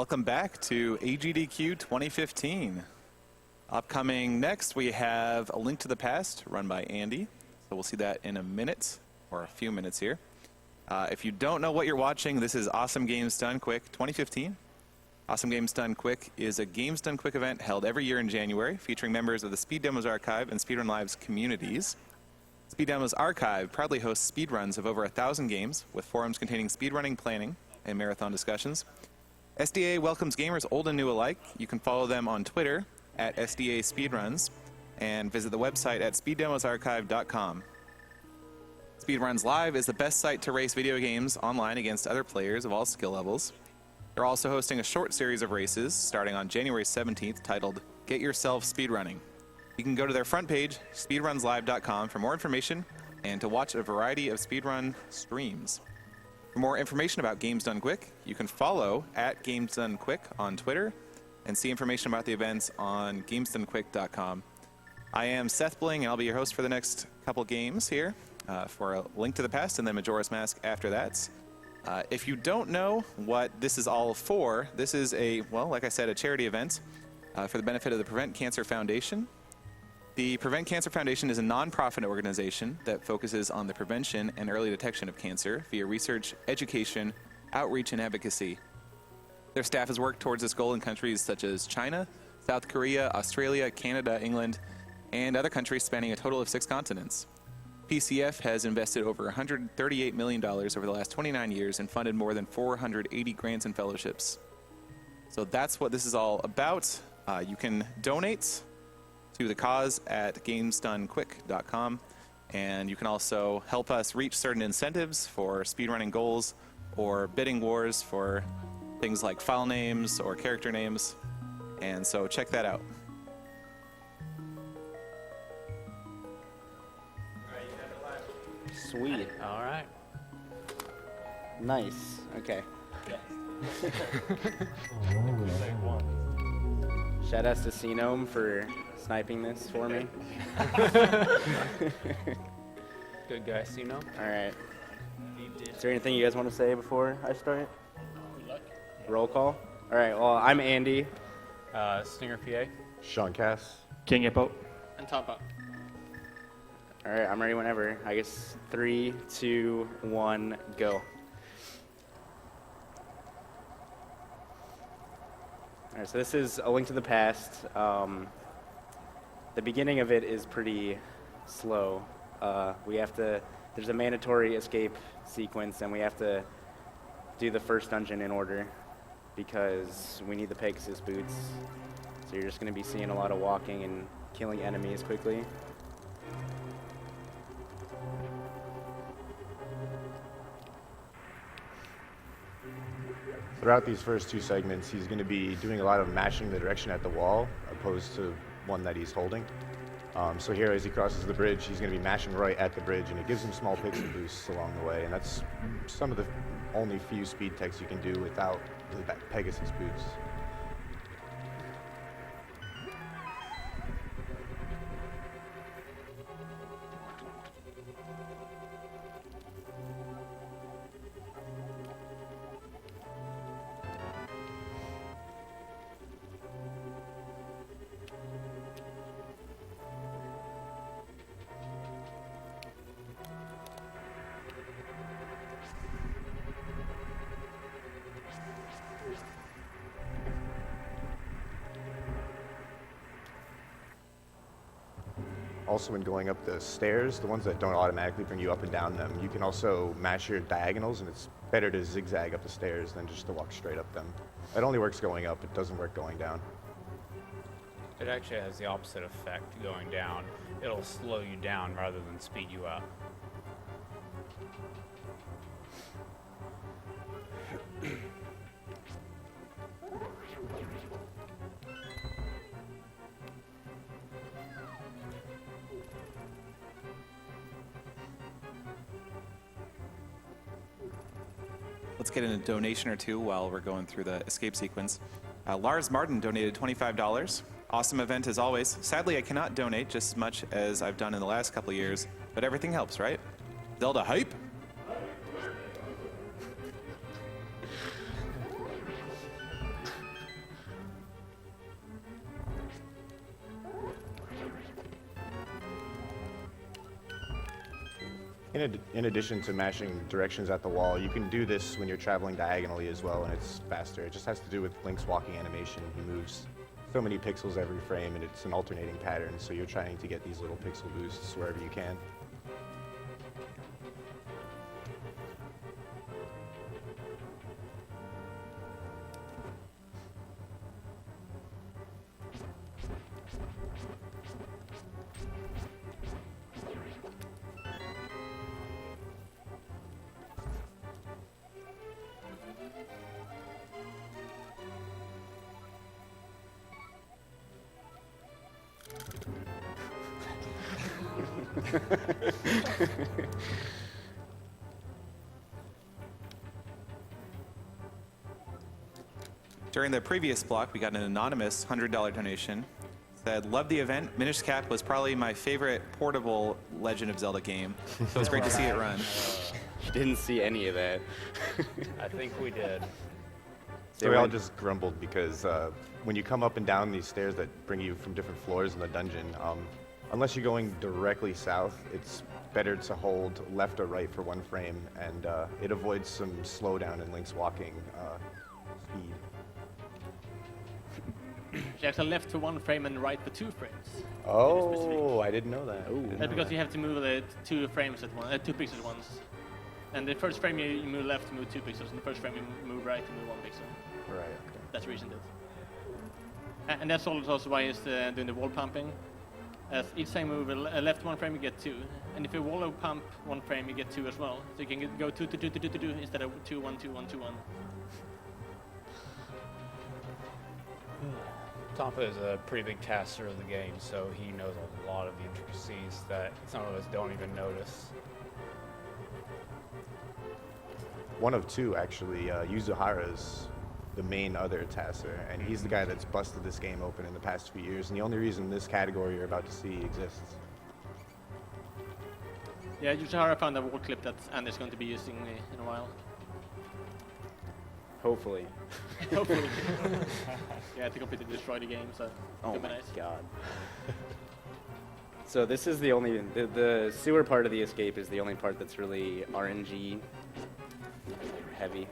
Welcome back to AGDQ 2015. Upcoming next, we have A Link to the Past, run by Andy. So we'll see that in a minute, or a few minutes here. If you don't know what you're watching, this is Awesome Games Done Quick 2015. Awesome Games Done Quick is a Games Done Quick event held every year in January, featuring members of the Speed Demos Archive and Speedrun Live's communities. Speed Demos Archive proudly hosts speedruns of over 1,000 games, with forums containing speedrunning planning and marathon discussions. SDA welcomes gamers old and new alike. You can follow them on Twitter at SDA Speedruns and visit the website at speeddemosarchive.com. Speedruns Live is the best site to race video games online against other players of all skill levels. They're also hosting a short series of races starting on January 17th titled Get Yourself Speedrunning. You can go to their front page, speedrunslive.com, for more information and to watch a variety of speedrun streams. For more information about Games Done Quick, you can follow at Games Done Quick on Twitter and see information about the events on gamesdonequick.com. I am Seth Bling, and I'll be your host for the next couple games here for A Link to the Past and then Majora's Mask after that. If you don't know what this is all for, this is a, well, like I said, a charity event for the benefit of the Prevent Cancer Foundation. The Prevent Cancer Foundation is a nonprofit organization that focuses on the prevention and early detection of cancer via research, education, outreach, and advocacy. Their staff has worked towards this goal in countries such as China, South Korea, Australia, Canada, England, and other countries spanning a total of 6 continents. PCF has invested over $138 million over the last 29 years and funded more than 480 grants and fellowships. So that's what this is all about. You can donate to the cause at gamesdonequick.com, and you can also help us reach certain incentives for speedrunning goals or bidding wars for things like file names or character names, and so check that out. Sweet. All right. Nice. Okay. Shout outs to Cenome for sniping this for me. Good guy, Sino. All right. Is there anything you guys want to say before I start? Roll call. All right. Well, I'm Andy. Stinger PA. Sean Cass. King Hippo. And Top Up. All right. I'm ready whenever. I guess 3, 2, 1, go. All right. So this is A Link to the Past. The beginning of it is pretty slow. There's a mandatory escape sequence, and we have to do the first dungeon in order because we need the Pegasus boots. So you're just going to be seeing a lot of walking and killing enemies quickly. Throughout these first 2 segments, he's going to be doing a lot of mashing the direction at the wall, opposed to one that he's holding. So here, as he crosses the bridge, he's going to be mashing right at the bridge, and it gives him small pixel boosts along the way. And that's some of the only few speed techs you can do without the Pegasus boots. Also, when going up the stairs, the ones that don't automatically bring you up and down them, you can also mash your diagonals, and it's better to zigzag up the stairs than just to walk straight up them. It only works going up, it doesn't work going down. It actually has the opposite effect going down. It'll slow you down rather than speed you up. Let's get in a donation or two while we're going through the escape sequence. Lars Martin donated $25. Awesome event as always. Sadly, I cannot donate just as much as I've done in the last couple of years, but everything helps, right? Zelda hype? In addition to mashing directions at the wall, you can do this when you're traveling diagonally as well, and it's faster. It just has to do with Link's walking animation. He moves so many pixels every frame, and it's an alternating pattern, so you're trying to get these little pixel boosts wherever you can. During the previous block, we got an anonymous $100 donation. Said, love the event. Minish Cap was probably my favorite portable Legend of Zelda game. So it's great to see it run. You didn't see any of that. I think we did. So we all just grumbled because when you come up and down these stairs that bring you from different floors in the dungeon, unless you're going directly south, it's better to hold left or right for one frame, and it avoids some slowdown in Link's walking speed. She actually left for 1 frame and right for 2 frames. Oh, I didn't know that. That's because you have to move the 2 frames at once, 2 pixels at once. And the first frame you move left to move 2 pixels, and the first frame you move right to move 1 pixel. Right, okay. That's the reason it. And that's also why it's doing the wall pumping. As each time you move left 1 frame, you get 2. And if you wall pump 1 frame, you get 2 as well. So you can go 2, 2, 2, 2, 2, 2 instead of 2, 1, 2, 1, 2, 1. Tompa is a pretty big taster of the game, so he knows a lot of the intricacies that some of us don't even notice. One of 2, actually. Yuzuhara's the main other tasser, and he's the guy that's busted this game open in the past few years, and the only reason this category you're about to see exists. Yeah, Yusuhara found a wall clip that Andy's going to be using in a while. Hopefully. Hopefully. Yeah, to completely destroy the game, so Oh it'll be my nice. god. So this is the only, the sewer part of the escape is the only part that's really RNG heavy.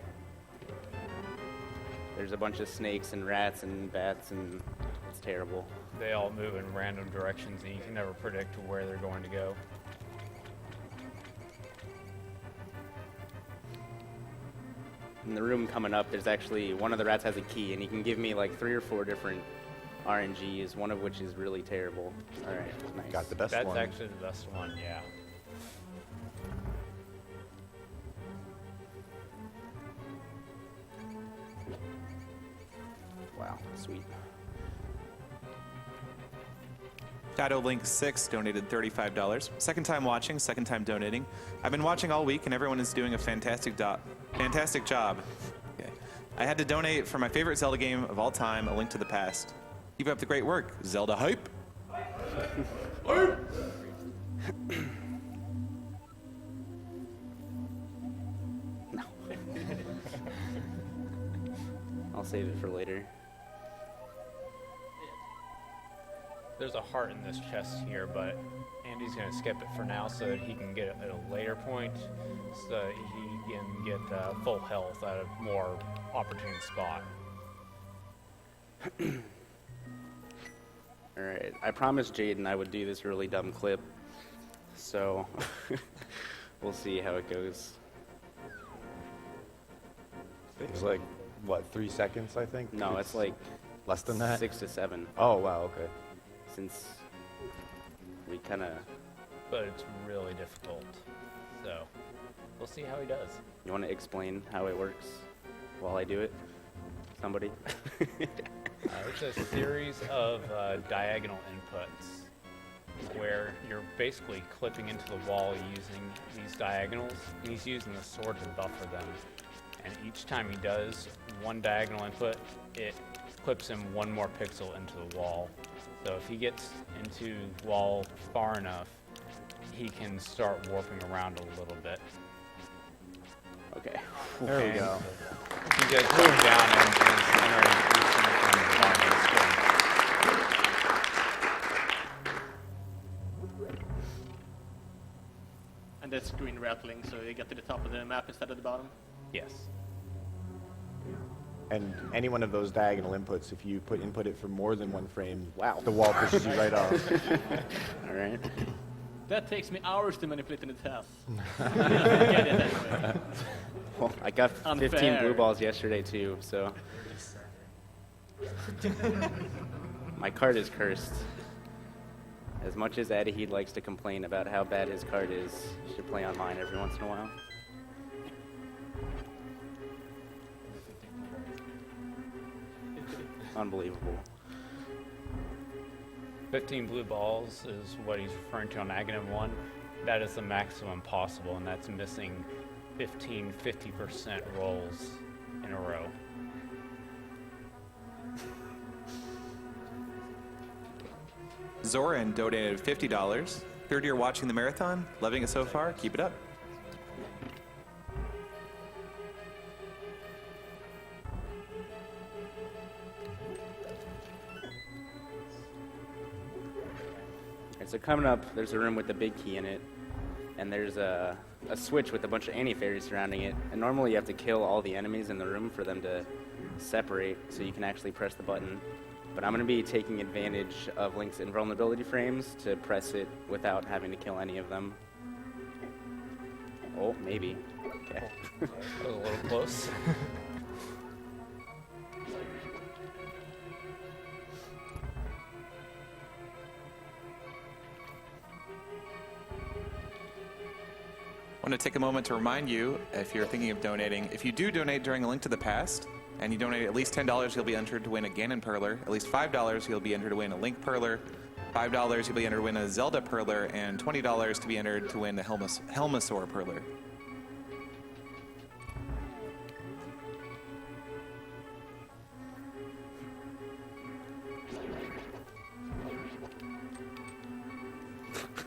There's a bunch of snakes and rats and bats, and it's terrible. They all move in random directions, and you can never predict where they're going to go. In the room coming up, there's actually, one of the rats has a key, and he can give me like 3 or 4 different RNGs, one of which is really terrible. All right, nice. Got the best That's one. actually the best one, yeah. Wow, sweet. Shadow Link 6 donated $35. Second time watching, second time donating. I've been watching all week, and everyone is doing a fantastic job. Okay. I had to donate for my favorite Zelda game of all time, A Link to the Past. Keep up the great work. Zelda hype. No. I'll save it for later. There's a heart in this chest here, but Andy's going to skip it for now so that he can get it at a later point, so that he can get full health at a more opportune spot. Alright, I promised Jaden I would do this really dumb clip, so we'll see how it goes. It was like, what, 3 seconds, I think? No, it's like less than that? 6 to 7, Oh, wow, okay. since we kind of... But it's really difficult, so we'll see how he does. You want to explain how it works while I do it? Somebody? It's a series of diagonal inputs where you're basically clipping into the wall using these diagonals, and he's using the sword to buffer them. And each time he does one diagonal input, it clips him 1 more pixel into the wall. So if he gets into the wall far enough, he can start warping around a little bit. Okay. There we go. He does going down and entering each from the bottom of the screen. And the screen rattling, so you get to the top of the map instead of the bottom. Yes. And any one of those diagonal inputs, if you input it for more than 1 frame, Wow. the wall pushes you right off. All right. That takes me hours to manipulate in the test. Get it anyway. Well, I got 15 Unfair. blue balls yesterday too, so my card is cursed. As much as Adahid likes to complain about how bad his card is, you should play on mine every once in a while. Unbelievable. 15 blue balls is what he's referring to on Aghanim 1. That is the maximum possible, and that's missing 15 50% rolls in a row. Zoran donated $50. Third year watching the marathon. Loving it so far. Keep it up. Alright, so coming up, there's a room with a big key in it, and there's a switch with a bunch of anti-fairies surrounding it. And normally you have to kill all the enemies in the room for them to separate, so you can actually press the button. But I'm going to be taking advantage of Link's invulnerability frames to press it without having to kill any of them. Oh, maybe. Okay. That was a little close. I want to take a moment to remind you, if you're thinking of donating, if you do donate during A Link to the Past, and you donate at least $10, you'll be entered to win a Ganon Perler. At least $5, you'll be entered to win a Link Perler. $5, you'll be entered to win a Zelda Perler, and $20 to be entered to win the Helmasaur Perler.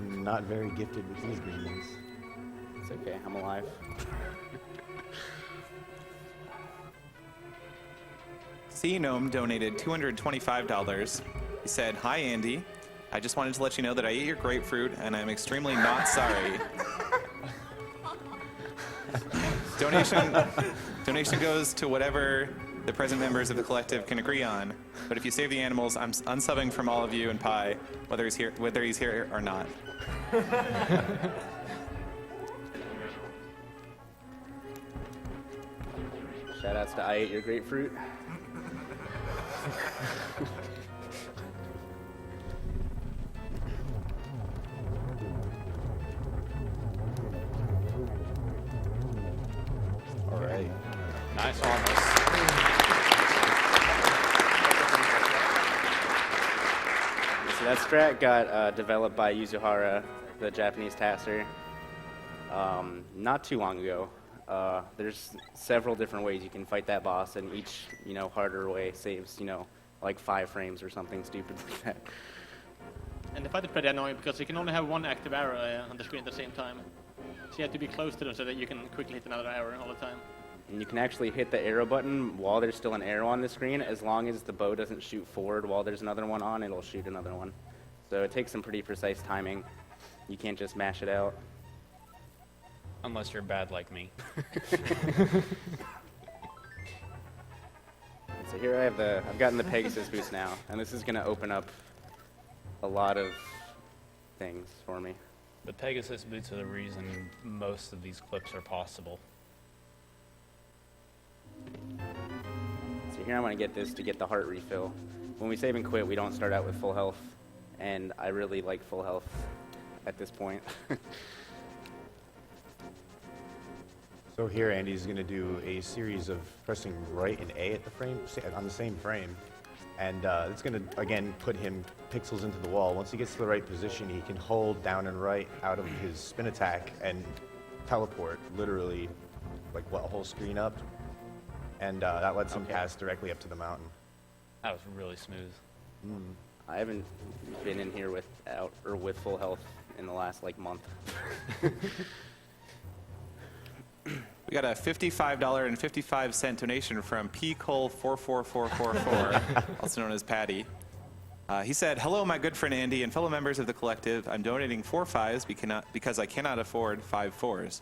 Not very gifted with these green ones. It's okay, I'm alive. Sea Gnome donated $225. He said, "Hi Andy, I just wanted to let you know that I ate your grapefruit and I'm extremely not sorry." Donation goes to whatever the present members of the collective can agree on. But if you save the animals, I'm unsubbing from all of you and Pi, whether he's here or not. Shoutouts to I Ate Your Grapefruit. All right. Nice almost. So that strat got developed by Yuzuhara, the Japanese taster, not too long ago. There's several different ways you can fight that boss, and each, harder way saves, like 5 frames or something stupid like that. And the fight is pretty annoying because you can only have one active arrow on the screen at the same time. So you have to be close to them so that you can quickly hit another arrow all the time. And you can actually hit the arrow button while there's still an arrow on the screen. As long as the bow doesn't shoot forward while there's another one on, it'll shoot another one. So it takes some pretty precise timing. You can't just mash it out. Unless you're bad like me. So here I've gotten the Pegasus boost now, and this is going to open up a lot of things for me. The Pegasus boots are the reason most of these clips are possible. So here I want to get this to get the heart refill. When we save and quit, we don't start out with full health, and I really like full health at this point. So here, Andy's going to do a series of pressing right and A at the frame on the same frame, and it's going to again put him pixels into the wall. Once he gets to the right position, he can hold down and right out of his spin attack and teleport literally like a whole screen up, and that lets him pass directly up to the mountain. That was really smooth. I haven't been in here with full health in the last month. We got a $55.55 donation from P. Cole 44444, also known as Patty. He said, "Hello, my good friend Andy and fellow members of the collective. I'm donating 4 5s because I cannot afford 5 4s.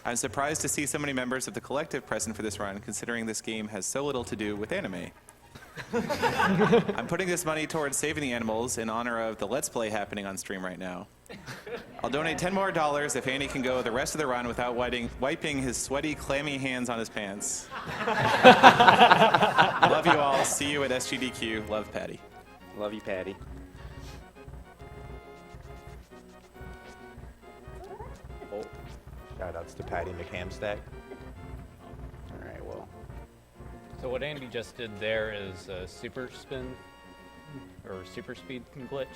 I'm surprised to see so many members of the collective present for this run, considering this game has so little to do with anime. I'm putting this money towards saving the animals in honor of the Let's Play happening on stream right now. I'll donate $10 more if Andy can go the rest of the run without wiping his sweaty, clammy hands on his pants. Love you all. See you at SGDQ. Love, Patty." Love you, Patty. Oh, Shoutouts to Patty McHamstack. all right, well. So what Andy just did there is a super spin, or super speed glitch.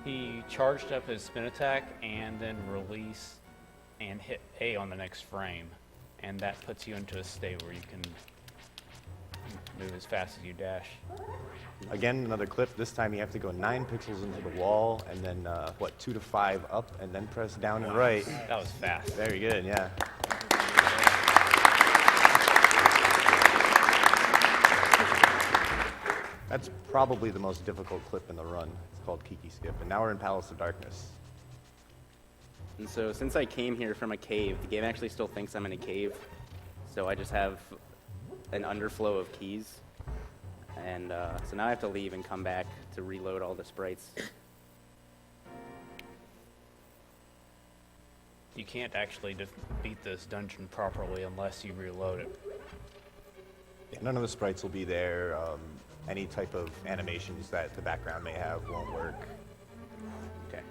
He charged up his spin attack and then release and hit A on the next frame. And that puts you into a state where you can move as fast as you dash. Again, another clip. This time you have to go 9 pixels into the wall, and then, 2 to 5 up, and then press down and right. That was fast. Very good, yeah. That's probably the most difficult clip in the run. It's called Kiki Skip, and now we're in Palace of Darkness. And so since I came here from a cave, the game actually still thinks I'm in a cave. So I just have an underflow of keys. And so now I have to leave and come back to reload all the sprites. You can't actually beat this dungeon properly unless you reload it. Yeah, none of the sprites will be there. Any type of animations that the background may have won't work. Okay.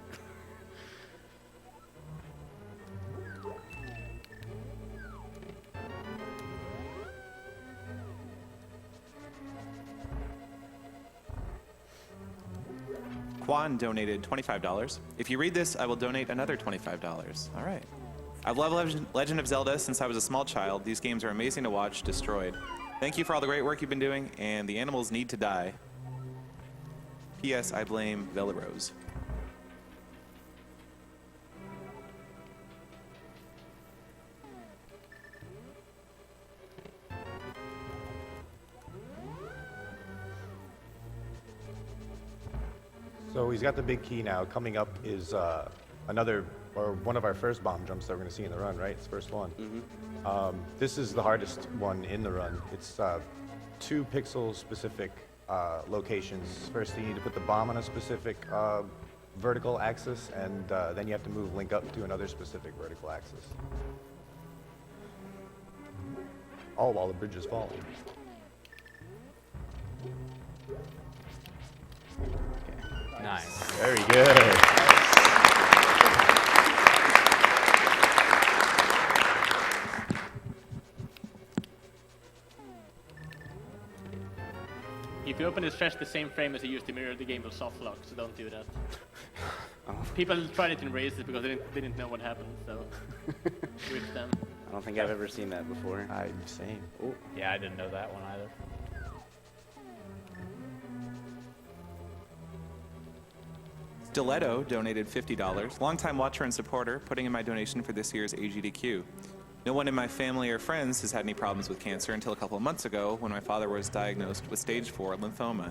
Quan donated $25. "If you read this, I will donate another $25. All right. I've loved Legend of Zelda since I was a small child. These games are amazing to watch destroyed. Thank you for all the great work you've been doing, and the animals need to die. P.S. I blame Velarose." So he's got the big key now. Coming up is one of our first bomb jumps that we're going to see in the run, right? It's the first one. This is the hardest one in the run. It's 2 pixel specific locations. First, you need to put the bomb on a specific vertical axis, and then you have to move Link up to another specific vertical axis. All while the bridge is falling. Nice. Very good. If you open this trash the same frame as you used to mirror, the game will soft lock, so don't do that. People tried it in races because they didn't know what happened, so rip them. I don't think I've ever seen that before. I'm same. Oh, Yeah, I didn't know that one either. Stiletto donated $50. "Longtime watcher and supporter, putting in my donation for this year's AGDQ. No one in my family or friends has had any problems with cancer until a couple of months ago when my father was diagnosed with stage 4 lymphoma.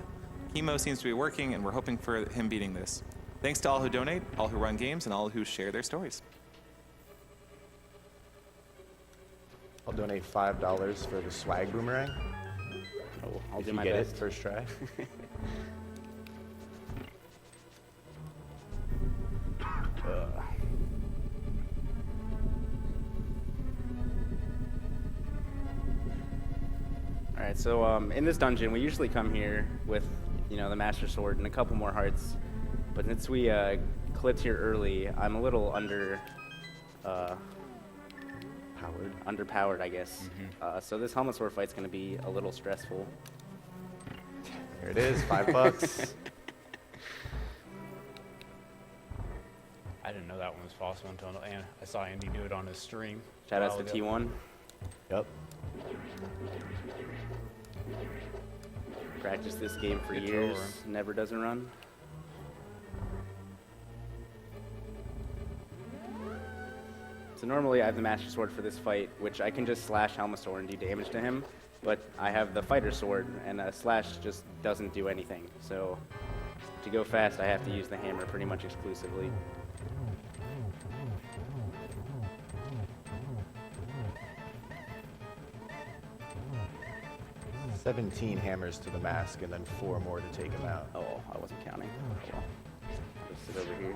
Chemo seems to be working, and we're hoping for him beating this. Thanks to all who donate, all who run games, and all who share their stories." I'll donate $5 for the swag boomerang. oh I'll If do you my get best. it first try. All right, so in this dungeon, we usually come here with, the Master Sword and a couple more hearts. But since we clipped here early, I'm a little underpowered, I guess. So this helmet sword fight's gonna be a little stressful. Here it is, $5. I didn't know that one was possible until I saw Andy do it on his stream. Shout a outs while to ago. T1. Yep. Practice this game for Good years, thrower. never doesn't run. So normally I have the Master Sword for this fight, which I can just slash Helmasaur and do damage to him, but I have the Fighter Sword, and a slash just doesn't do anything. So to go fast, I have to use the hammer pretty much exclusively. "17 hammers to the mask, and then 4 more to take him out." Oh, I wasn't counting. Oh, well. Just sit over here.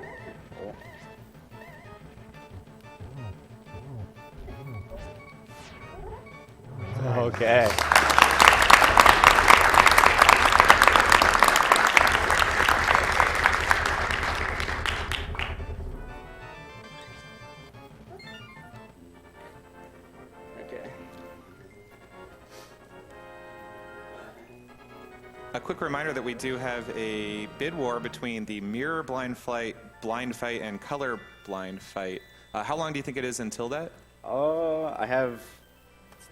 Oh. Okay. Okay. A quick reminder that we do have a bid war between the mirror blind fight, and color blind fight. How long do you think it is until that? I have.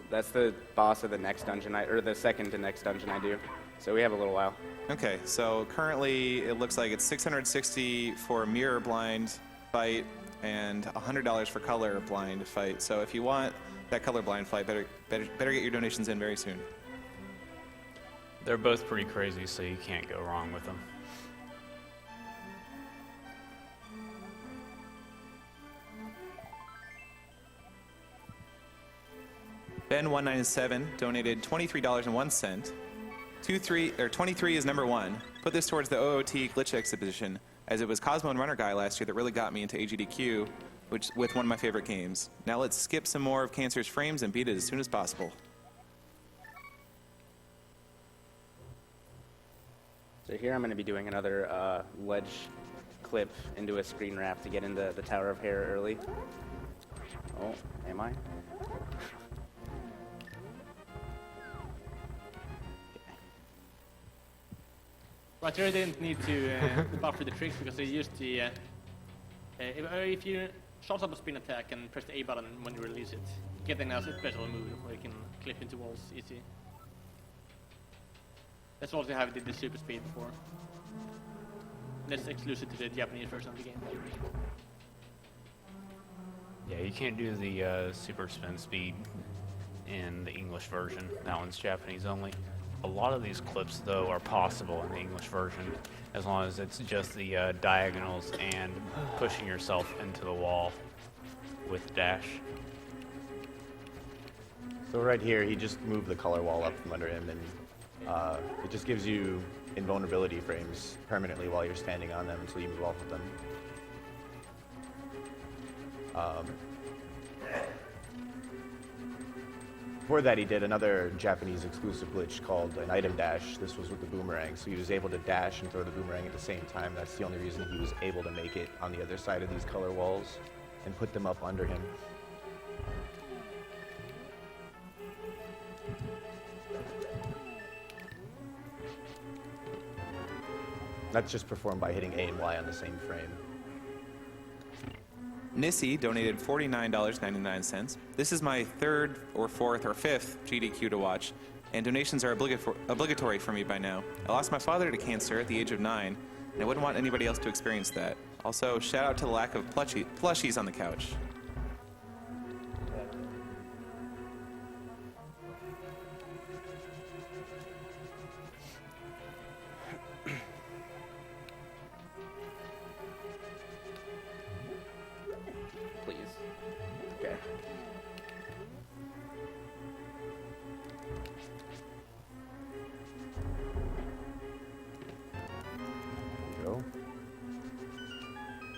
That's the boss of the next dungeon, or the second to next dungeon I do. So we have a little while. Okay, so currently it looks like it's $660 for mirror blind fight and $100 for color blind fight. So if you want that color blind fight, better get your donations in very soon. They're both pretty crazy, so you can't go wrong with them. Ben197 donated $23.01. 23 is number 1. Put this towards the OOT glitch exhibition, as it was Cosmo and Runner Guy last year that really got me into AGDQ, with one of my favorite games. Now let's skip some more of Cancer's frames and beat it as soon as possible. So here I'm going to be doing another ledge clip into a screen wrap to get into the Tower of Hair early. Oh, am I? Right here, they didn't need to buffer the tricks because they used the. If you start up a spin attack and press the A button when you release it, get a special move where you can clip into walls easy. That's also how we did the super speed before. And that's exclusive to the Japanese version of the game. Yeah, you can't do the super spin speed in the English version. That one's Japanese only. A lot of these clips, though, are possible in the English version, as long as it's just the diagonals and pushing yourself into the wall with dash. So right here, he just moved the color wall up from under him, and it just gives you invulnerability frames permanently while you're standing on them until you move off of them. Before that, he did another Japanese exclusive glitch called an item dash. This was with the boomerang, so he was able to dash and throw the boomerang at the same time. That's the only reason he was able to make it on the other side of these color walls and put them up under him. That's just performed by hitting A and Y on the same frame. Nissy donated $49.99. This is my third or fourth or fifth GDQ to watch, and donations are obligatory for me by now. I lost my father to cancer at the age of 9, and I wouldn't want anybody else to experience that. Also, shout out to the lack of plushies on the couch. Please. Okay. Go.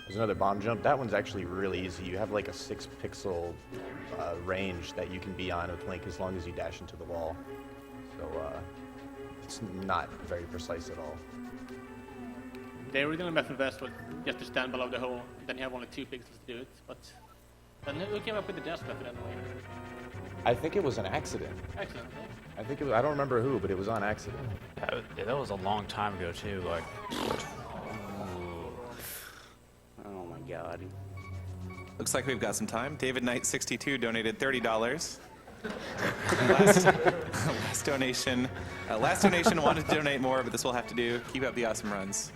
There's another bomb jump. That one's actually really easy. You have like a 6-pixel range that you can be on with Link as long as you dash into the wall. So it's not very precise at all. The original method best was just to stand below the hole, then you have only 2 pixels to do it, but then who came up with the dash method anyway? I think it was an accident. Excellent. I think it was, I don't remember who, but it was on accident. That was a long time ago, too. Like, Oh my god. Looks like we've got some time. David Knight 62 donated $30. Last donation wanted to donate more, but this will have to do. Keep up the awesome runs.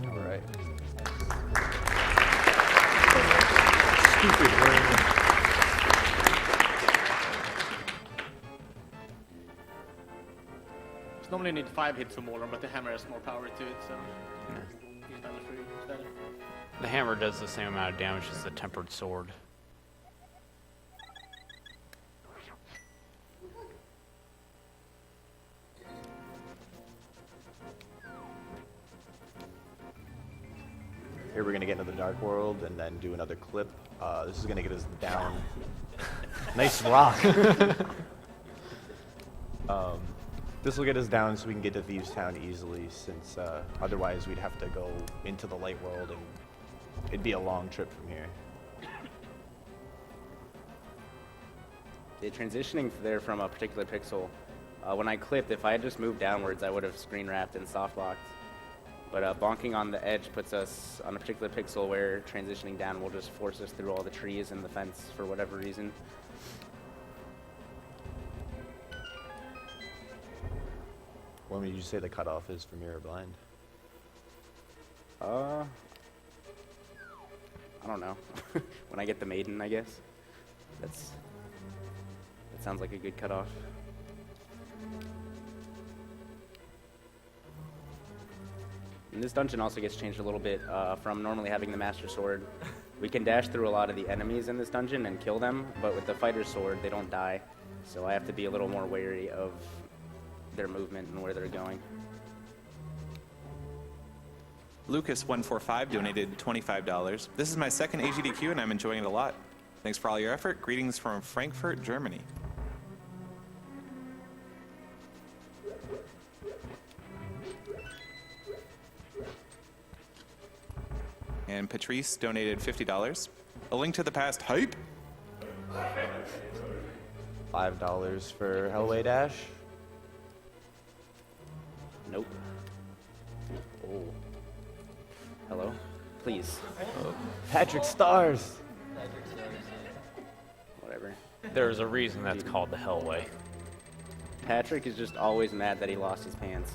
All right. Stupid ring. normally you need 5 hits or more, but the hammer has more power to it, so use damage for you instead. The hammer does the same amount of damage as the tempered sword. Here we're gonna get into the Dark World and then do another clip. This is gonna get us down. Nice rock. This will get us down so we can get to Thieves Town easily, since otherwise we'd have to go into the Light World and it'd be a long trip from here. The transitioning there from a particular pixel, when I clipped, if I had just moved downwards, I would have screen wrapped and softlocked. But bonking on the edge puts us on a particular pixel where transitioning down will just force us through all the trees and the fence for whatever reason. When would you say the cutoff is for Mirror Blind? I don't know. When I get the maiden, I guess. That sounds like a good cutoff. And this dungeon also gets changed a little bit from normally having the Master Sword. We can dash through a lot of the enemies in this dungeon and kill them, but with the Fighter Sword, they don't die. So I have to be a little more wary of their movement and where they're going. Lucas145 donated $25. This is my second AGDQ and I'm enjoying it a lot. Thanks for all your effort. Greetings from Frankfurt, Germany. And Patrice donated $50. A Link to the Past hype. $5 for Hellway Dash. Nope. Oh. Hello? Please. Patrick Stars. Whatever. There's a reason that's called the Hellway. Patrick is just always mad that he lost his pants.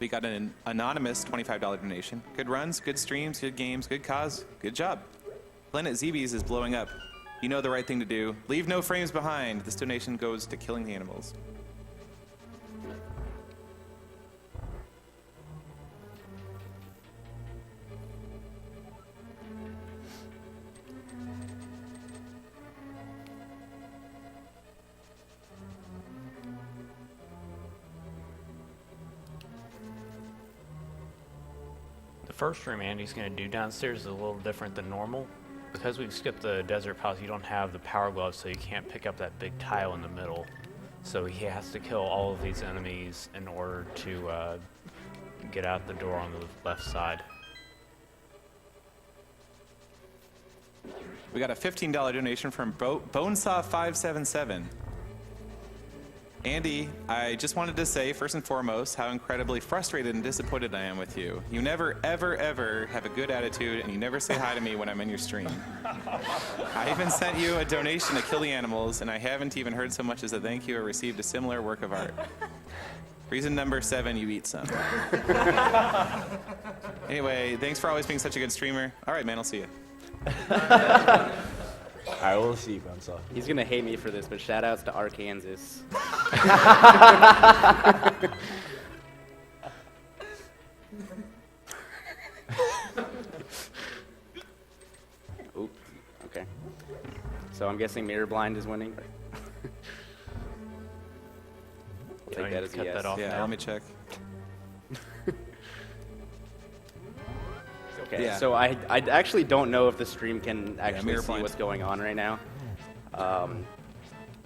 We got an anonymous $25 donation. Good runs, good streams, good games, good cause. Good job. Planet ZBs is blowing up. You know the right thing to do. Leave no frames behind. This donation goes to killing the animals. The first stream Andy's going to do downstairs is a little different than normal. Because we've skipped the desert palace, you don't have the power glove, so you can't pick up that big tile in the middle. So he has to kill all of these enemies in order to get out the door on the left side. We got a $15 donation from Bonesaw577. Andy, I just wanted to say, first and foremost, how incredibly frustrated and disappointed I am with you. You never, ever, ever have a good attitude, and you never say hi to me when I'm in your stream. I even sent you a donation to kill the animals, and I haven't even heard so much as a thank you or received a similar work of art. Reason number 7, you eat some. Anyway, thanks for always being such a good streamer. All right, man, I'll see you. I will see, Bonesaw. He's gonna hate me for this, but shout outs to Arkansas. Oop, okay. So I'm guessing Mirror Blind is winning. I'll take that as a cut yes. that off Yeah, now. let me check. Okay, Yeah. so I actually don't know if the stream can actually Mirror see Blind. what's going on right now.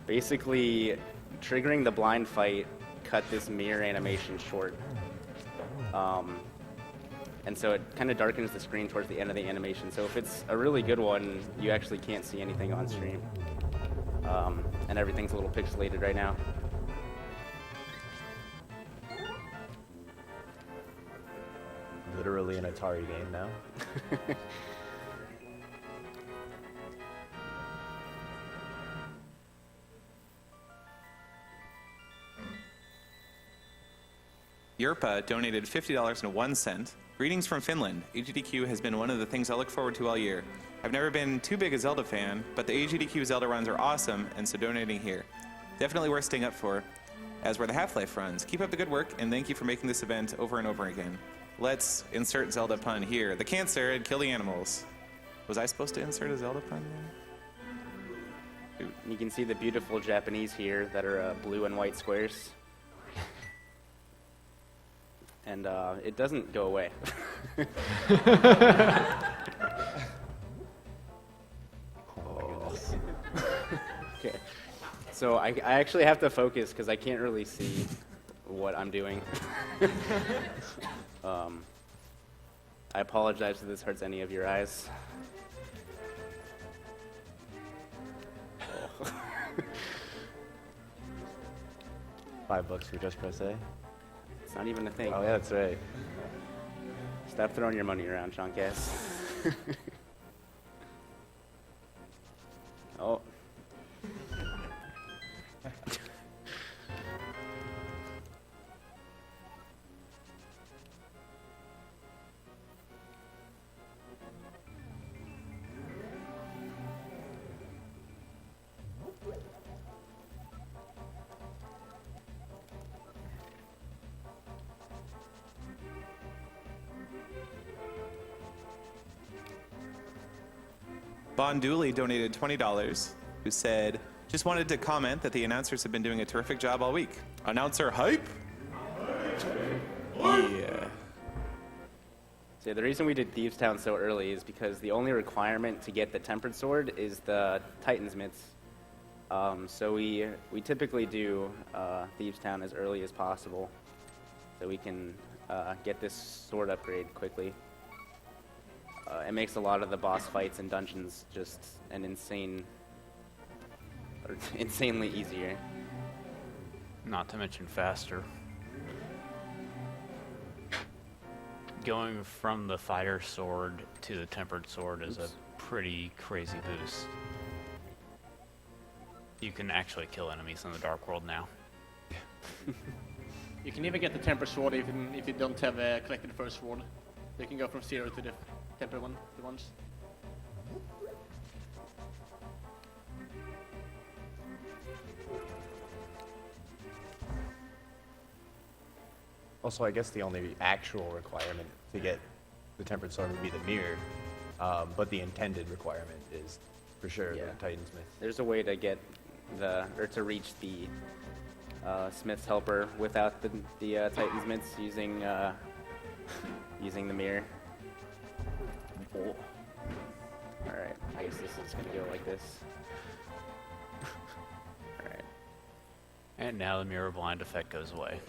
Basically, triggering the blind fight cut this mirror animation short. And so it kind of darkens the screen towards the end of the animation. So if it's a really good one, you actually can't see anything on stream. And everything's a little pixelated right now. Literally an Atari game now. Yerpa donated $50.01. Greetings from Finland. AGDQ has been one of the things I look forward to all year. I've never been too big a Zelda fan, but the AGDQ Zelda runs are awesome, and so donating here. Definitely worth staying up for, as were the Half-Life runs. Keep up the good work, and thank you for making this event over and over again. Let's insert Zelda pun here. The cancer and kill the animals. Was I supposed to insert a Zelda pun there? You can see the beautiful Japanese here that are blue and white squares. And it doesn't go away. Okay. So I actually have to focus because I can't really see what I'm doing. I apologize if this hurts any of your eyes. Oh. $5 for just press A. It's not even a thing. Oh yeah, that's right. Stop throwing your money around, Sean Cass. Oh. Bon Dooley donated $20, who said, just wanted to comment that the announcers have been doing a terrific job all week. Announcer hype? Yeah. So the reason we did Thieves Town so early is because the only requirement to get the Tempered Sword is the Titan's Mitts. So we typically do Thieves Town as early as possible so we can get this sword upgrade quickly. It makes a lot of the boss fights and dungeons just insanely easier. Not to mention faster. Going from the fighter sword to the tempered sword is a pretty crazy boost. You can actually kill enemies in the Dark World now. You can even get the temper sword even if you don't have collected the first sword. You can go from 0 to the temper one, the ones. Also, I guess the only actual requirement to get the Tempered Sword would be the mirror, but the intended requirement is for sure Yeah. the Titan's Myth. There's a way to get to reach the Smith's Helper without the Titan's Mitts using the mirror. Oh. Alright, I guess this is gonna go like this. Alright. And now the mirror blind effect goes away.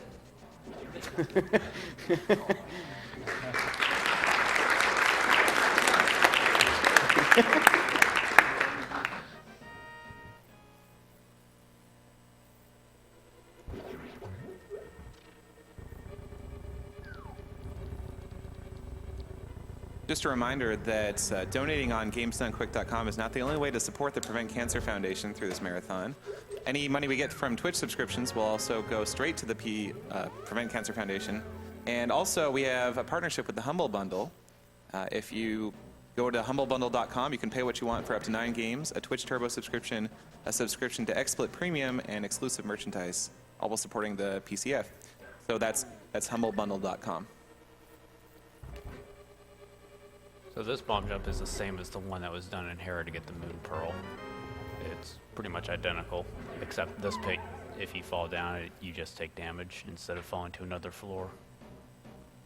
Just a reminder that donating on GamesDoneQuick.com is not the only way to support the Prevent Cancer Foundation through this marathon. Any money we get from Twitch subscriptions will also go straight to the Prevent Cancer Foundation. And also, we have a partnership with the Humble Bundle. If you go to humblebundle.com, you can pay what you want for up to 9 games, a Twitch Turbo subscription, a subscription to XSplit Premium, and exclusive merchandise, all while supporting the PCF. So that's humblebundle.com. So this bomb jump is the same as the one that was done in Hera to get the Moon Pearl. It's pretty much identical, except this pit, if you fall down, you just take damage instead of falling to another floor.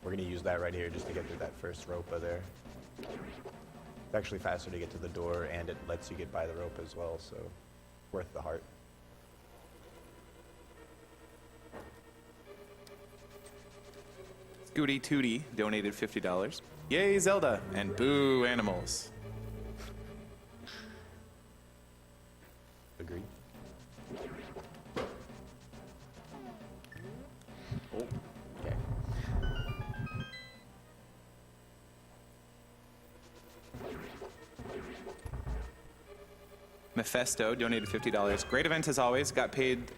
We're going to use that right here just to get through that first rope there. It's actually faster to get to the door, and it lets you get by the rope as well, so worth the heart. Scooty Tootie donated $50. Yay, Zelda! And boo, animals. Agreed. Oh, okay. Mephisto donated $50. Great event as always. Got paid,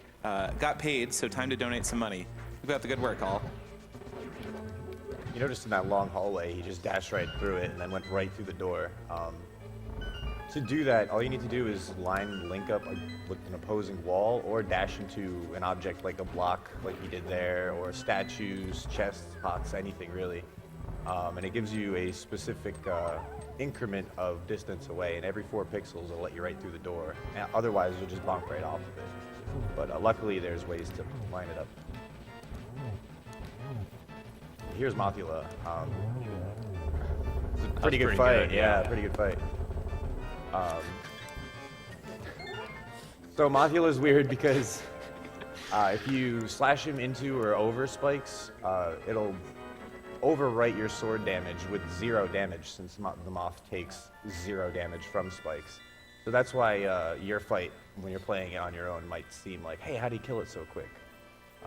so time to donate some money. Keep up the good work, all. You noticed in that long hallway, he just dashed right through it and then went right through the door. To do that, all you need to do is line Link up with an opposing wall or dash into an object like a block like he did there, or statues, chests, pots, anything really. And it gives you a specific increment of distance away, and every 4 pixels will let you right through the door. And otherwise, you'll just bonk right off of it. But luckily, there's ways to line it up. Here's Mothula. It's a pretty good fight. Yeah, pretty good fight. So Mothula's weird because if you slash him into or over spikes, it'll overwrite your sword damage with 0 damage, since the moth takes 0 damage from spikes. So that's why your fight, when you're playing it on your own, might seem like, hey, how'd he kill it so quick?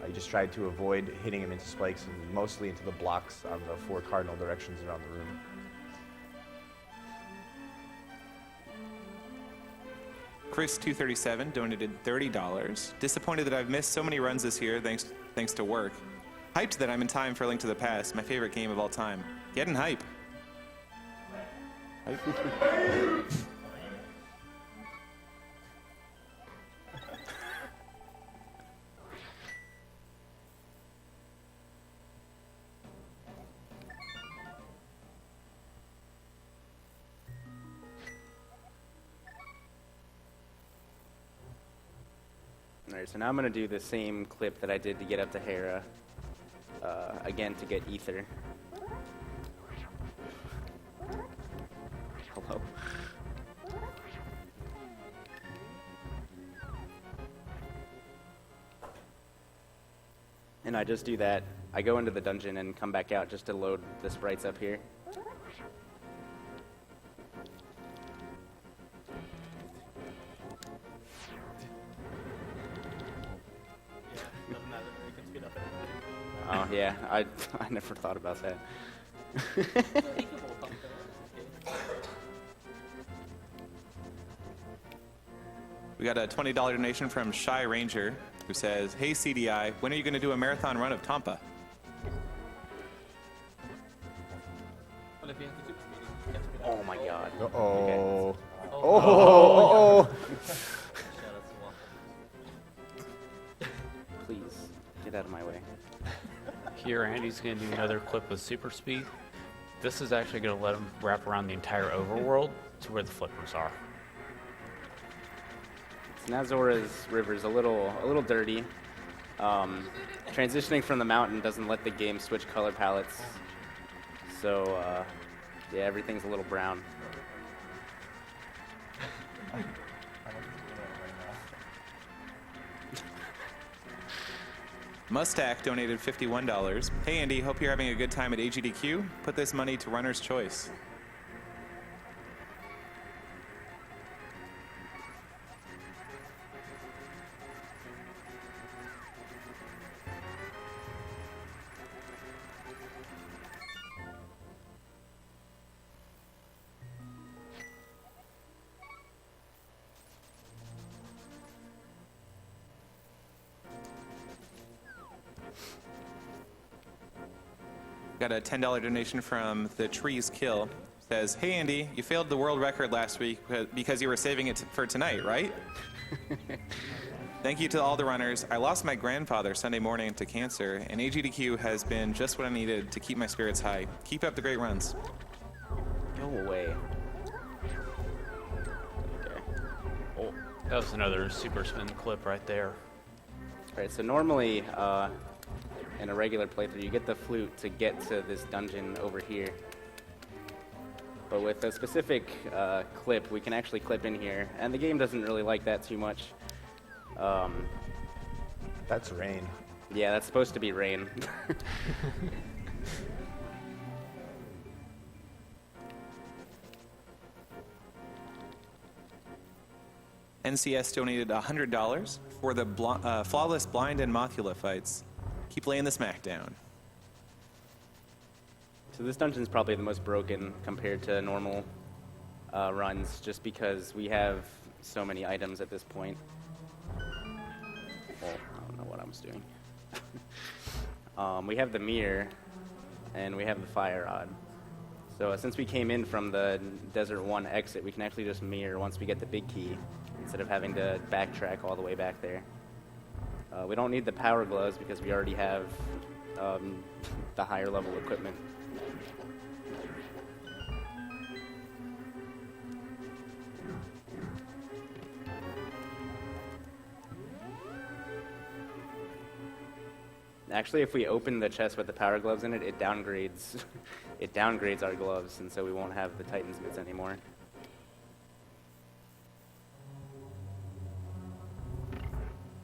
You just tried to avoid hitting him into spikes and mostly into the blocks on the 4 cardinal directions around the room. Chris237 donated $30. Disappointed that I've missed so many runs this year thanks to work. Hyped that I'm in time for Link to the Past, my favorite game of all time. Getting hype. Alright, so now I'm going to do the same clip that I did to get up to Hera, again to get Ether. Hello. And I just do that. I go into the dungeon and come back out just to load the sprites up here. Oh yeah, I never thought about that. We got a $20 donation from Shy Ranger, who says, "Hey CDI, when are you going to do a marathon run of Tampa?" Oh my god. Uh-oh. Okay. Oh. Please, get out of my way. Here, Andy's going to do another clip with super speed. This is actually going to let him wrap around the entire overworld to where the flippers are. Nazora's river is a little dirty. Transitioning from the mountain doesn't let the game switch color palettes, so yeah, everything's a little brown. Mustack donated $51. "Hey Andy, hope you're having a good time at AGDQ. Put this money to Runner's Choice." Got a $10 donation from The Trees Kill. Says, "Hey Andy, you failed the world record last week because you were saving it for tonight, right? Thank you to all the runners. I lost my grandfather Sunday morning to cancer, and AGDQ has been just what I needed to keep my spirits high. Keep up the great runs." Go away. Okay. Oh, that was another super spin clip right there. Alright, so normally in a regular playthrough you get the flute to get to this dungeon over here. But with a specific clip, we can actually clip in here, and the game doesn't really like that too much. That's rain. Yeah, that's supposed to be rain. NCS donated $100 for the flawless blind and Mothula fights. Keep laying the smack down. So this dungeon's probably the most broken compared to normal runs, just because we have so many items at this point. Well, I don't know what I was doing. We have the mirror, and we have the fire rod. So since we came in from the Desert 1 exit, we can actually just mirror once we get the big key, instead of having to backtrack all the way back there. We don't need the power gloves because we already have the higher level equipment. Actually, if we open the chest with the power gloves in it, it downgrades it downgrades our gloves, and so we won't have the Titan's mitts anymore.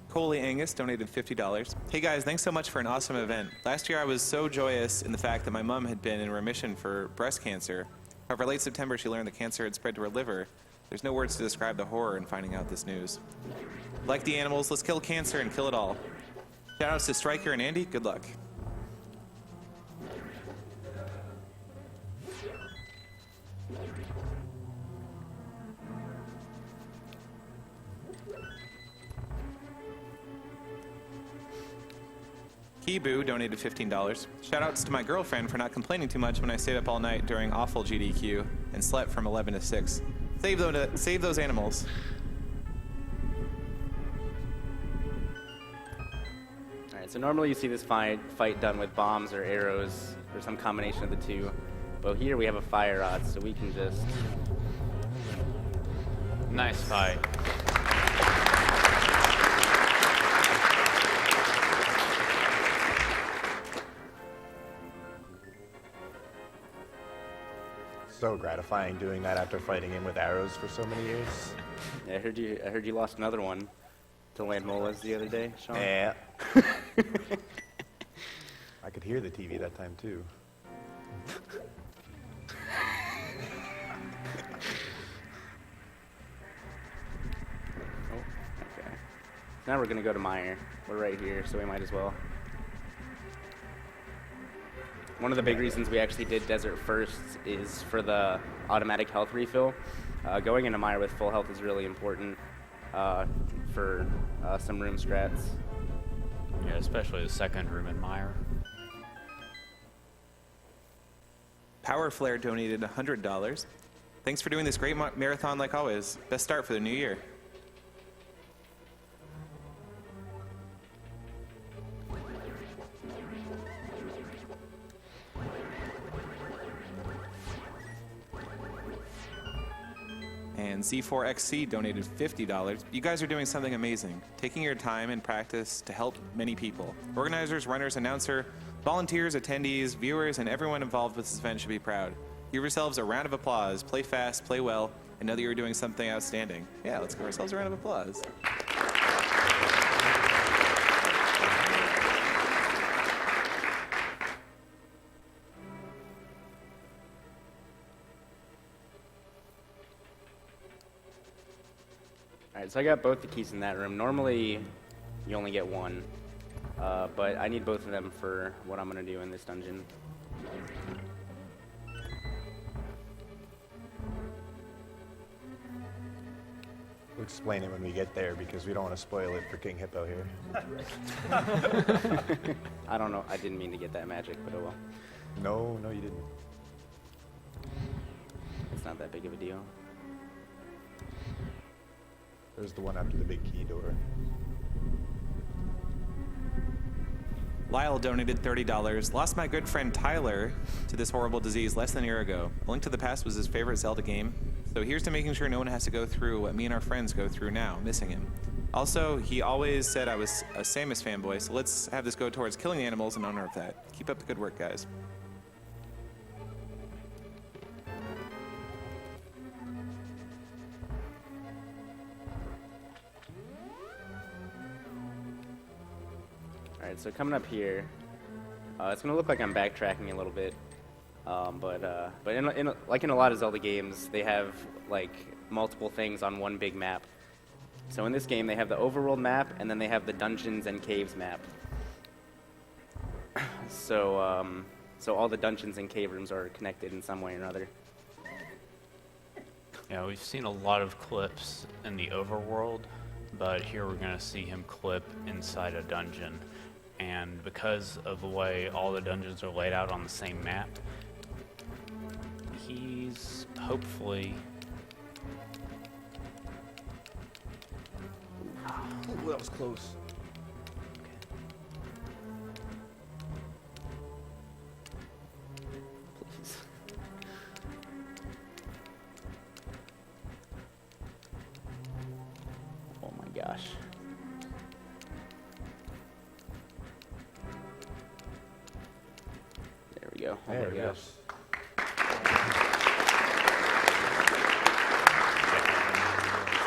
Coley Angus donated $50. Hey guys, thanks so much for an awesome event. Last year I was so joyous in the fact that my mom had been in remission for breast cancer. However, late September she learned the cancer had spread to her liver. There's no words to describe the horror in finding out this news. Like the animals, let's kill cancer and kill it all. Shoutouts to Stryker and Andy, good luck. Kibu donated $15. Shoutouts to my girlfriend for not complaining too much when I stayed up all night during awful GDQ and slept from 11 to 6. Save those animals. Alright, so normally you see this fight done with bombs or arrows or some combination of the two. But here we have a fire rod, so we can just... Nice fight. So gratifying doing that after fighting him with arrows for so many years. Yeah, I heard you lost another one to Land Molas the other day, Sean. Yeah. I could hear the TV that time too. Oh, okay. Now we're gonna go to Meyer. We're right here, so we might as well. One of the big reasons we actually did Desert first is for the automatic health refill. Going into Meyer with full health is really important for some room strats. Yeah, especially the second room in Meyer. Power Flare donated $100. Thanks for doing this great marathon like always. Best start for the new year. And Z4XC donated $50. You guys are doing something amazing, taking your time and practice to help many people. Organizers, runners, announcer, volunteers, attendees, viewers, and everyone involved with this event should be proud. Give yourselves a round of applause. Play fast, play well, and know that you're doing something outstanding. Yeah, let's give ourselves a round of applause. Alright, so I got both the keys in that room. Normally, you only get one, but I need both of them for what I'm going to do in this dungeon. We'll explain it when we get there because we don't want to spoil it for King Hippo here. I don't know, I didn't mean to get that magic, but oh well. No, you didn't. It's not that big of a deal. There's the one after the big key door. Lyle donated $30. Lost my good friend Tyler to this horrible disease less than a year ago. A Link to the Past was his favorite Zelda game. So here's to making sure no one has to go through what me and our friends go through now, missing him. Also, he always said I was a Samus fanboy, so let's have this go towards killing the animals in honor of that. Keep up the good work, guys. Alright, so coming up here, it's going to look like I'm backtracking a little bit, but like in a lot of Zelda games, they have like multiple things on one big map. So in this game, they have the overworld map, and then they have the dungeons and caves map. So, so all the dungeons and cave rooms are connected in some way or another. Yeah, we've seen a lot of clips in the overworld, but here we're going to see him clip inside a dungeon. and because of the way all the dungeons are laid out on the same map, he's hopefully... Ooh, that was close. Please. Oh my gosh. There we go. Oh There my it gosh. is.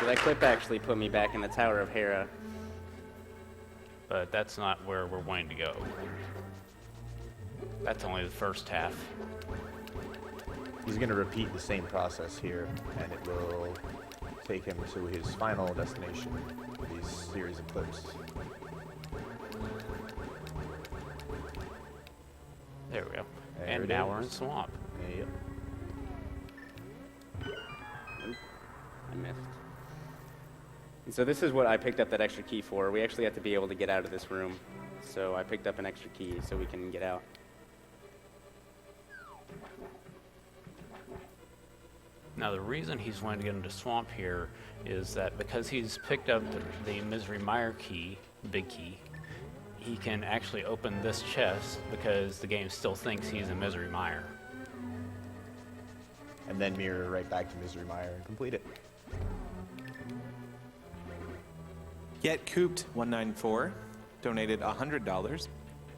So that clip actually put me back in the Tower of Hera. But that's not where we're wanting to go. That's only the first half. He's going to repeat the same process here, and it will take him to his final destination with these series of clips. There we go. There And it now we're in is. swamp. Yep. I missed. And so this is what I picked up that extra key for. We actually have to be able to get out of this room. So I picked up an extra key so we can get out. Now the reason he's wanting to get into swamp here is that because he's picked up the Misery Mire key, big key, he can actually open this chest because the game still thinks he's in Misery Mire. And then mirror right back to Misery Mire and complete it. Get Cooped 194 donated $100.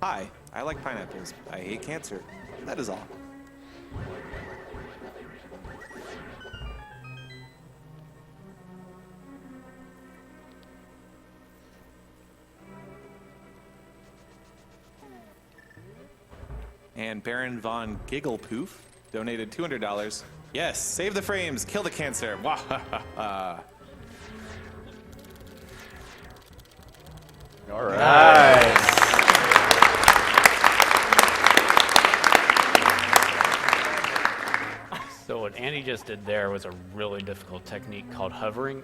Hi, I like pineapples. I hate cancer. That is all. And Baron Von Gigglepoof donated $200. Yes, save the frames, kill the cancer. Wahahaha. All right. So what Andy just did there was a really difficult technique called hovering.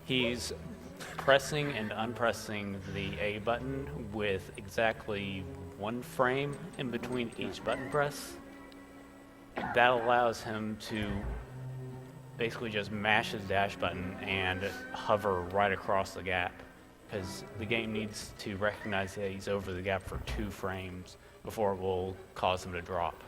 He's pressing and unpressing the A button with exactly one frame in between each button press. That allows him to basically just mash his dash button and hover right across the gap, because the game needs to recognize that he's over the gap for 2 frames before it will cause him to drop.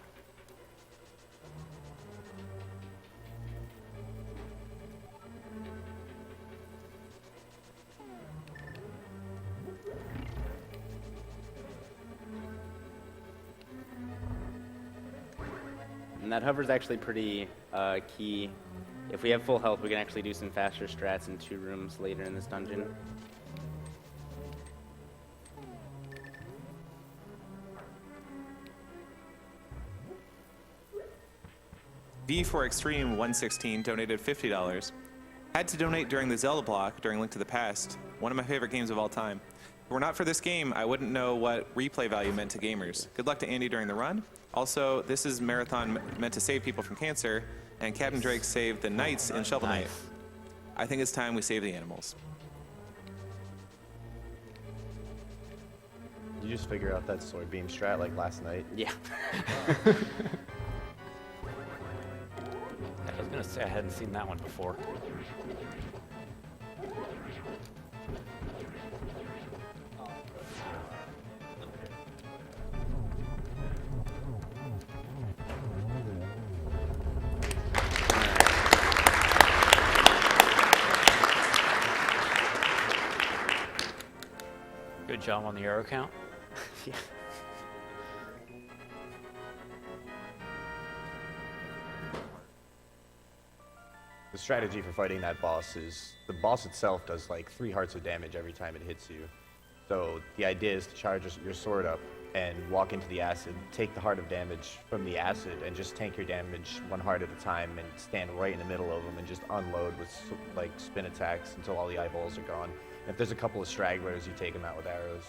And that hover's actually pretty key. If we have full health, we can actually do some faster strats in 2 rooms later in this dungeon. V for Extreme 116 donated $50. Had to donate during the Zelda block during Link to the Past, one of my favorite games of all time. If it were not for this game, I wouldn't know what replay value meant to gamers. Good luck to Andy during the run. Also, this is marathon meant to save people from cancer, and Captain Drake saved the knights in Shovel Knight. I think it's time we save the animals. You just figure out that sword beam strat like last night. Yeah. I was gonna say I hadn't seen that one before. Good job on the arrow count. Yeah. The strategy for fighting that boss is the boss itself does like 3 hearts of damage every time it hits you. So the idea is to charge your sword up and walk into the acid, take the heart of damage from the acid, and just tank your damage 1 heart at a time and stand right in the middle of them and just unload with like spin attacks until all the eyeballs are gone. And if there's a couple of stragglers, you take them out with arrows.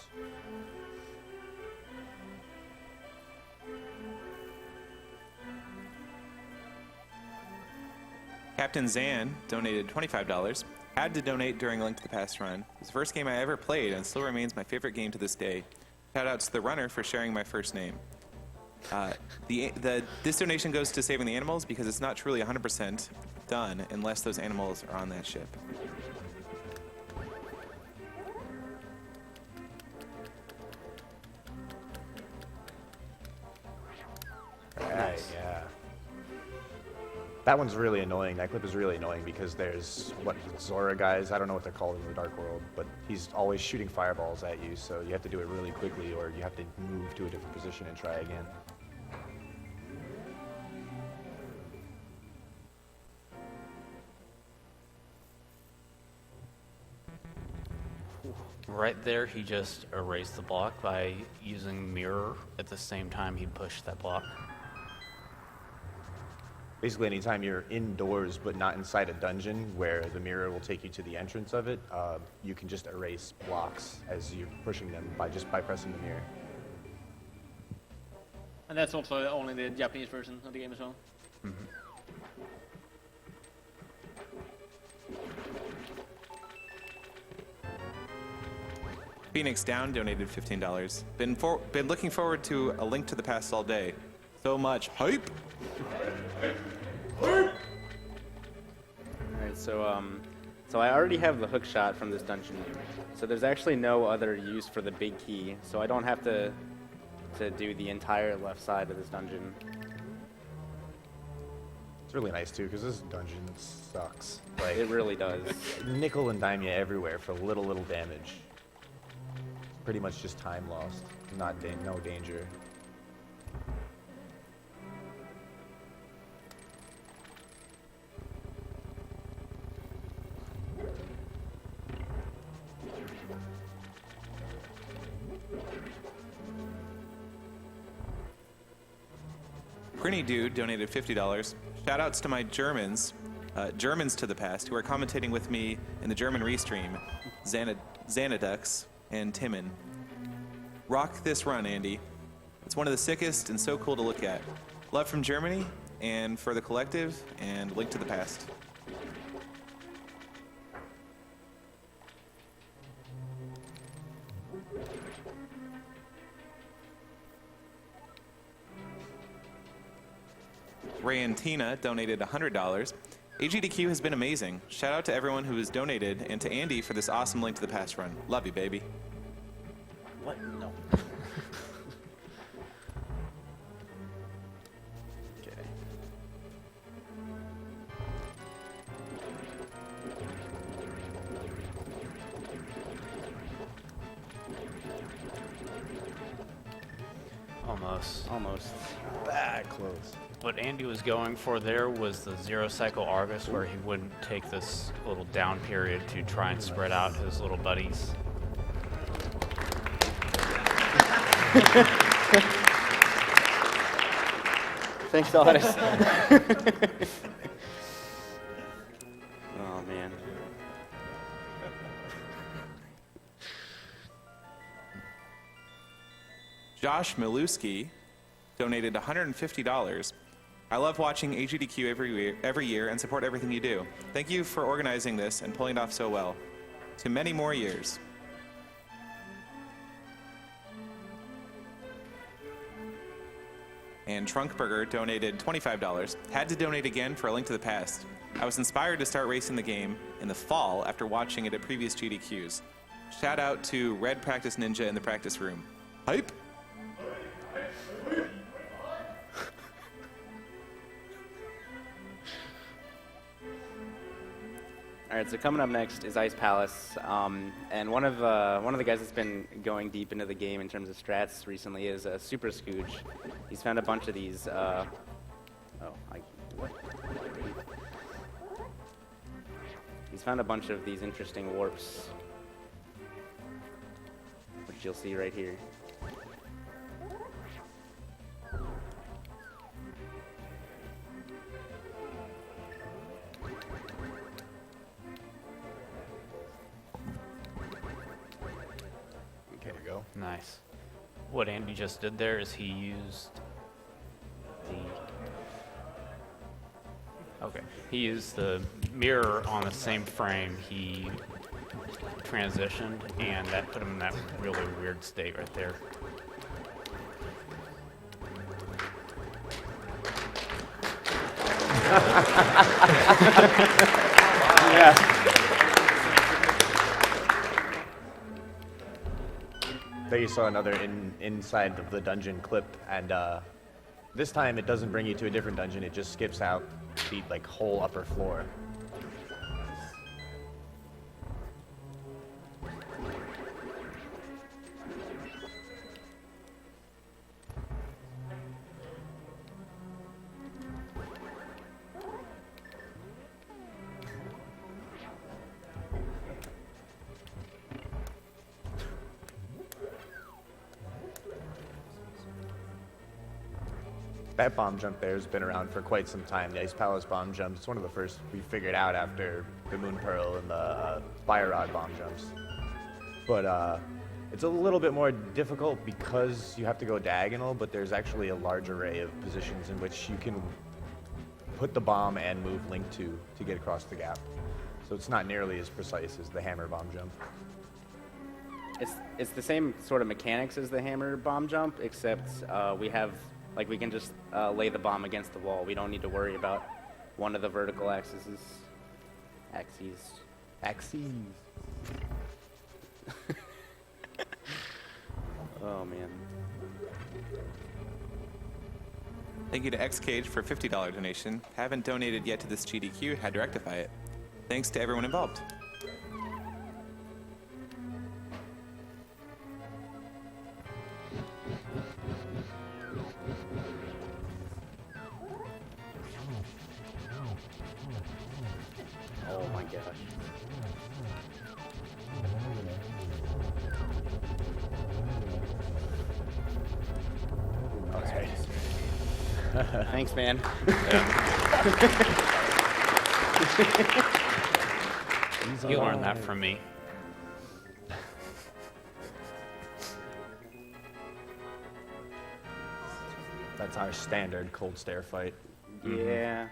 Captain Zan donated $25. Had to donate during Link to the Past run. It was the first game I ever played and still remains my favorite game to this day. Shout out to the runner for sharing my first name. This donation goes to saving the animals because it's not truly 100% done unless those animals are on that ship. Right, yeah. That one's really annoying. That clip is really annoying because there's, Zora guys, I don't know what they're called in the Dark World, but he's always shooting fireballs at you, so you have to do it really quickly or you have to move to a different position and try again. Right there, he just erased the block by using mirror at the same time he pushed that block. Basically, anytime you're indoors but not inside a dungeon where the mirror will take you to the entrance of it, you can just erase blocks as you're pushing them by pressing the mirror. And that's also only the Japanese version of the game as well. Phoenix Down donated $15. Been looking forward to A Link to the Past all day. So much hype. Alright, so I already have the hook shot from this dungeon. So there's actually no other use for the big key, so I don't have to do the entire left side of this dungeon. It's really nice too, because this dungeon sucks. Like, It really does. nickel and dime you everywhere for little damage. Pretty much just time lost, no danger. Prinny Dude donated $50. Shout outs to my Germans to the past, who are commentating with me in the German restream, Xanadux and Timon. Rock this run, Andy. It's one of the sickest and so cool to look at. Love from Germany, and for the collective, and Link to the Past. Ray and Tina donated $100. AGDQ has been amazing. Shout out to everyone who has donated and to Andy for this awesome Link to the Past run. Love you, baby. What? No. Okay. Almost. That close. What Andy was going for there was the zero cycle Argus, where he wouldn't take this little down period to try and spread out his little buddies. Thanks, Otis. Oh, man. Josh Miluski donated $150. I love watching AGDQ every year and support everything you do. Thank you for organizing this and pulling it off so well. To many more years. And Trunkburger donated $25. Had to donate again for A Link to the Past. I was inspired to start racing the game in the fall after watching it at previous GDQs. Shout out to Red Practice Ninja in the practice room. Hype! All right, so coming up next is Ice Palace, and one of the guys that's been going deep into the game in terms of strats recently is Super Scooge. He's found a bunch of these. He's found a bunch of these interesting warps, which you'll see right here. Okay, go. Nice. What Andy just did there is he used he used the mirror on the same frame. He transitioned, and that put him in that really weird state right there. Yeah. There you saw another inside of the dungeon clip, and this time it doesn't bring you to a different dungeon. It just skips out the like whole upper floor. That bomb jump there has been around for quite some time. The Ice Palace bomb jump. It's one of the first we figured out after the Moon Pearl and the Fire Rod bomb jumps. But it's a little bit more difficult because you have to go diagonal, but there's actually a large array of positions in which you can put the bomb and move Link to get across the gap. So it's not nearly as precise as the hammer bomb jump. It's the same sort of mechanics as the hammer bomb jump, except we can just lay the bomb against the wall. We don't need to worry about one of the vertical axes. Oh man. Thank you to XCage for $50 donation. Haven't donated yet to this GDQ, had to rectify it. Thanks to everyone involved. Oh my gosh. Okay. Thanks, man. You learned that from me. That's our standard cold stare fight. Yeah.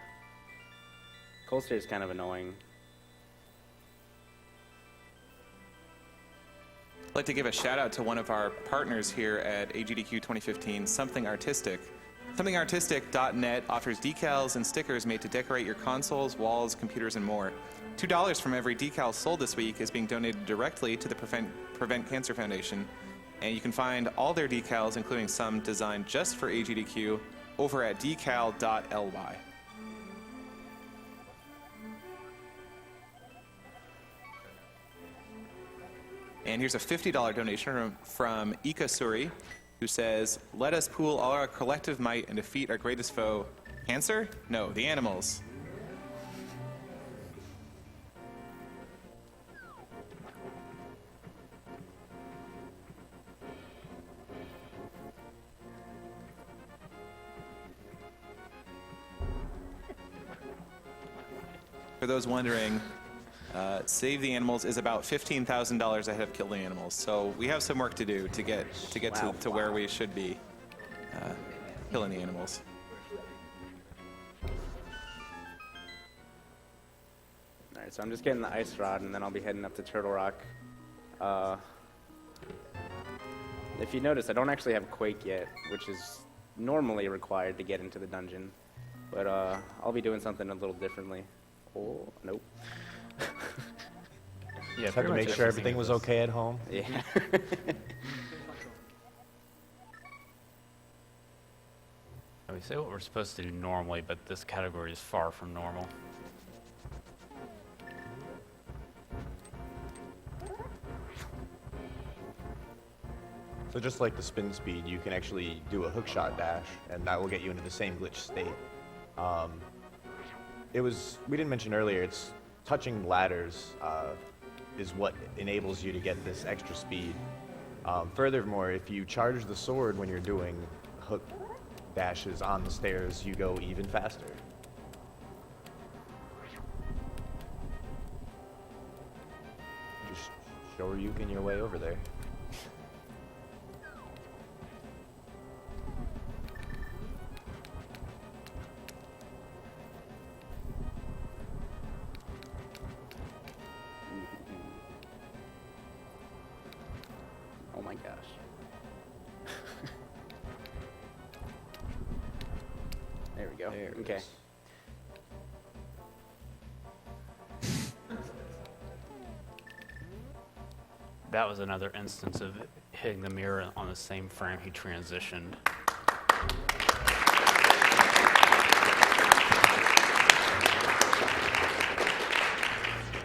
Cold stare is kind of annoying. I'd like to give a shout out to one of our partners here at AGDQ 2015, Something Artistic. SomethingArtistic.net offers decals and stickers made to decorate your consoles, walls, computers, and more. $2 from every decal sold this week is being donated directly to the Prevent Cancer Foundation, and you can find all their decals, including some designed just for AGDQ, over at decal.ly. And here's a $50 donation from Ika Suri, who says, "Let us pool all our collective might and defeat our greatest foe. Cancer? No, the animals." For those wondering, Save the Animals is about $15,000 ahead of Kill the Animals. So we have some work to do to get to where we should be killing the animals. Alright, so I'm just getting the ice rod, and then I'll be heading up to Turtle Rock. If you notice, I don't actually have Quake yet, which is normally required to get into the dungeon. But I'll be doing something a little differently. Oh, nope. Yeah, Just had to make sure everything was okay at home. Yeah. We say what we're supposed to do normally, but this category is far from normal. So just like the spin speed, you can actually do a hookshot dash, and that will get you into the same glitch state. We didn't mention earlier, it's touching ladders is what enables you to get this extra speed. Furthermore, if you charge the sword when you're doing hook dashes on the stairs, you go even faster. Just shoryuken your way over there. gosh. There we go. There it Okay. is. That was another instance of hitting the mirror on the same frame he transitioned.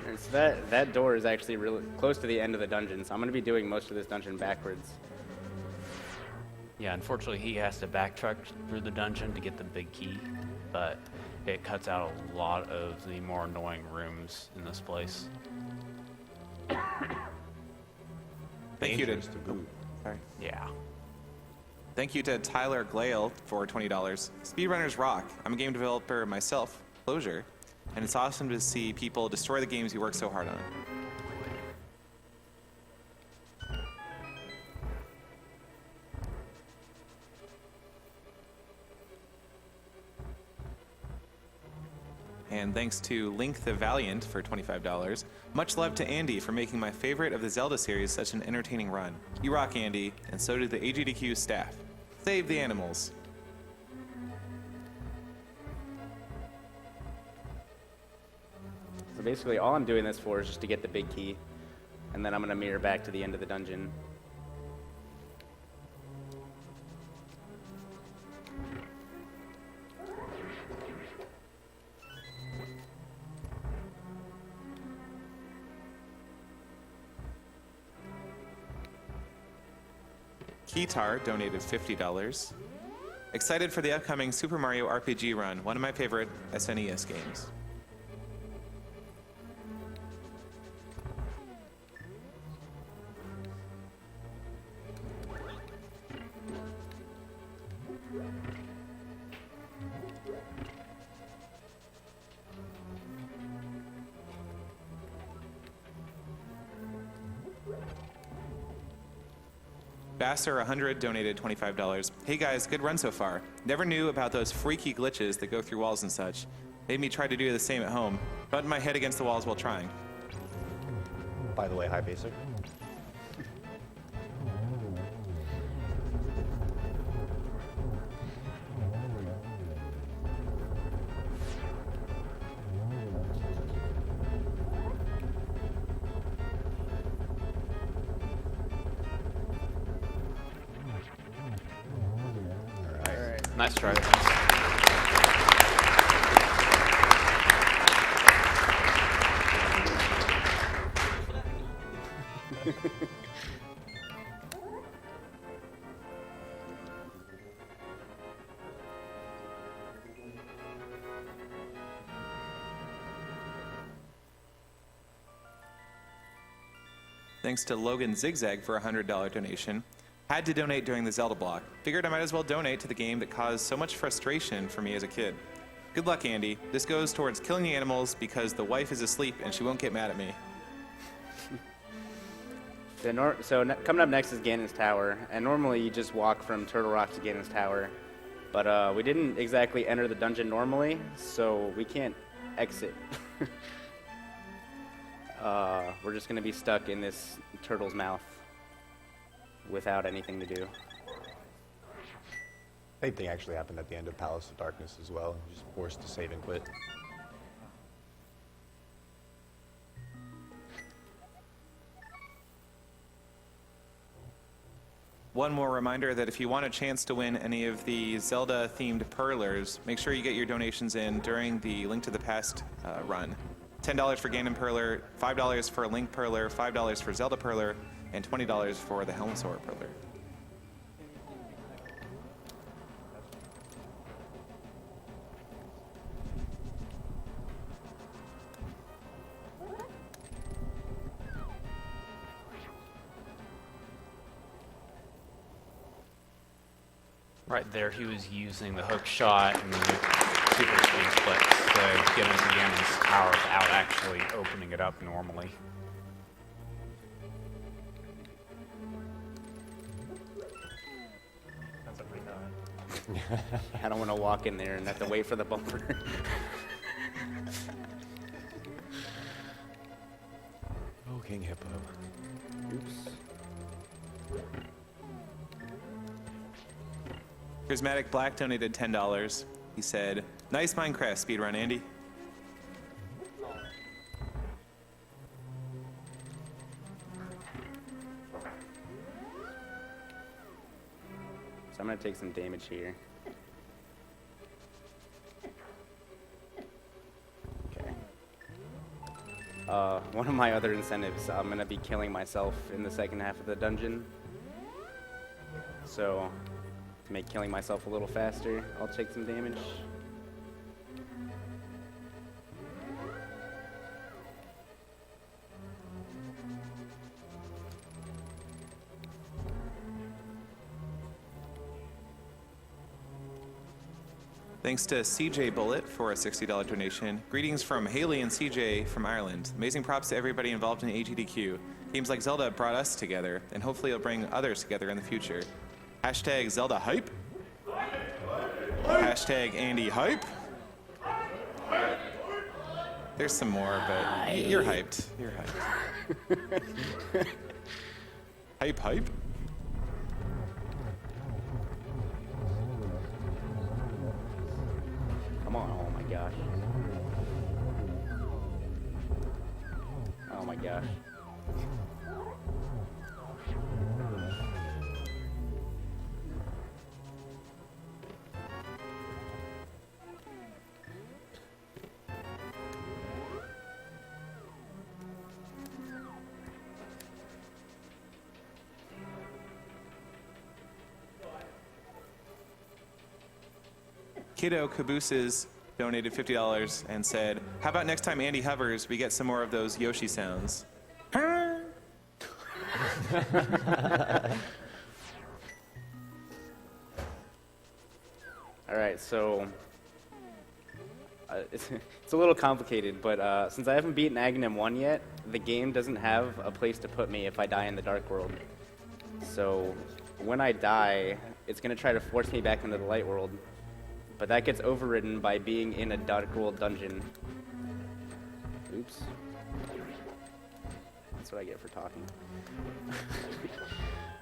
And so that door is actually really close to the end of the dungeon, so I'm going to be doing most of this dungeon backwards. Yeah, unfortunately, he has to backtrack through the dungeon to get the big key, but it cuts out a lot of the more annoying rooms in this place. Thank you to Dangerous to boot. sorry. Yeah. Thank you to Tyler Glale for $20. Speedrunners rock. I'm a game developer myself, Closure, and it's awesome to see people destroy the games you work so hard on. And thanks to Link the Valiant for $25. Much love to Andy for making my favorite of the Zelda series such an entertaining run. You rock, Andy, and so do the AGDQ staff. Save the animals. So basically, all I'm doing this for is just to get the big key, and then I'm going to mirror back to the end of the dungeon. Keytar donated $50. Excited for the upcoming Super Mario RPG run, one of my favorite SNES games. Basser 100 donated $25. Hey guys, good run so far. Never knew about those freaky glitches that go through walls and such. Made me try to do the same at home. Button my head against the walls while trying. By the way, hi, Basic. Nice try. Thanks to Logan Zigzag for a $100 donation. Had to donate during the Zelda block. Figured I might as well donate to the game that caused so much frustration for me as a kid. Good luck, Andy. This goes towards killing the animals because the wife is asleep and she won't get mad at me. Coming up next is Ganon's Tower, and normally you just walk from Turtle Rock to Ganon's Tower, but we didn't exactly enter the dungeon normally, so we can't exit. We're just going to be stuck in this turtle's mouth without anything to do. Same thing actually happened at the end of Palace of Darkness as well. Just forced to save and quit. One more reminder that if you want a chance to win any of the Zelda-themed Perlers, make sure you get your donations in during the Link to the Past run. $10 for Ganon Perler, $5 for Link Perler, $5 for Zelda Perler, and $20 for the Helmsor Perler. Right there, he was using the hook shot and the super speed flicks to get into Ganon's tower without actually opening it up normally. I don't want to walk in there and have to wait for the bumper. Oh, King Hippo. Oops. Charismatic Black donated $10. He said, "Nice Minecraft speedrun, Andy." So I'm gonna take some damage here. Okay. One of my other incentives, I'm gonna be killing myself in the second half of the dungeon. So, to make killing myself a little faster, I'll take some damage. Thanks to CJ Bullet for a $60 donation. Greetings from Haley and CJ from Ireland. Amazing props to everybody involved in AGDQ. Games like Zelda brought us together, and hopefully it'll bring others together in the future. Hashtag Zelda hype. Hashtag Andy hype. There's some more, but you're hyped. You're hyped. Hype, hype. Come on, oh my gosh. Oh my gosh. Kiddo Cabooses donated $50 and said, "How about next time Andy hovers, we get some more of those Yoshi sounds?" All right, so it's a little complicated, but since I haven't beaten Aghanim 1 yet, the game doesn't have a place to put me if I die in the Dark World. So when I die, it's going to try to force me back into the Light World, but that gets overridden by being in a Dark World dungeon. Oops. That's what I get for talking.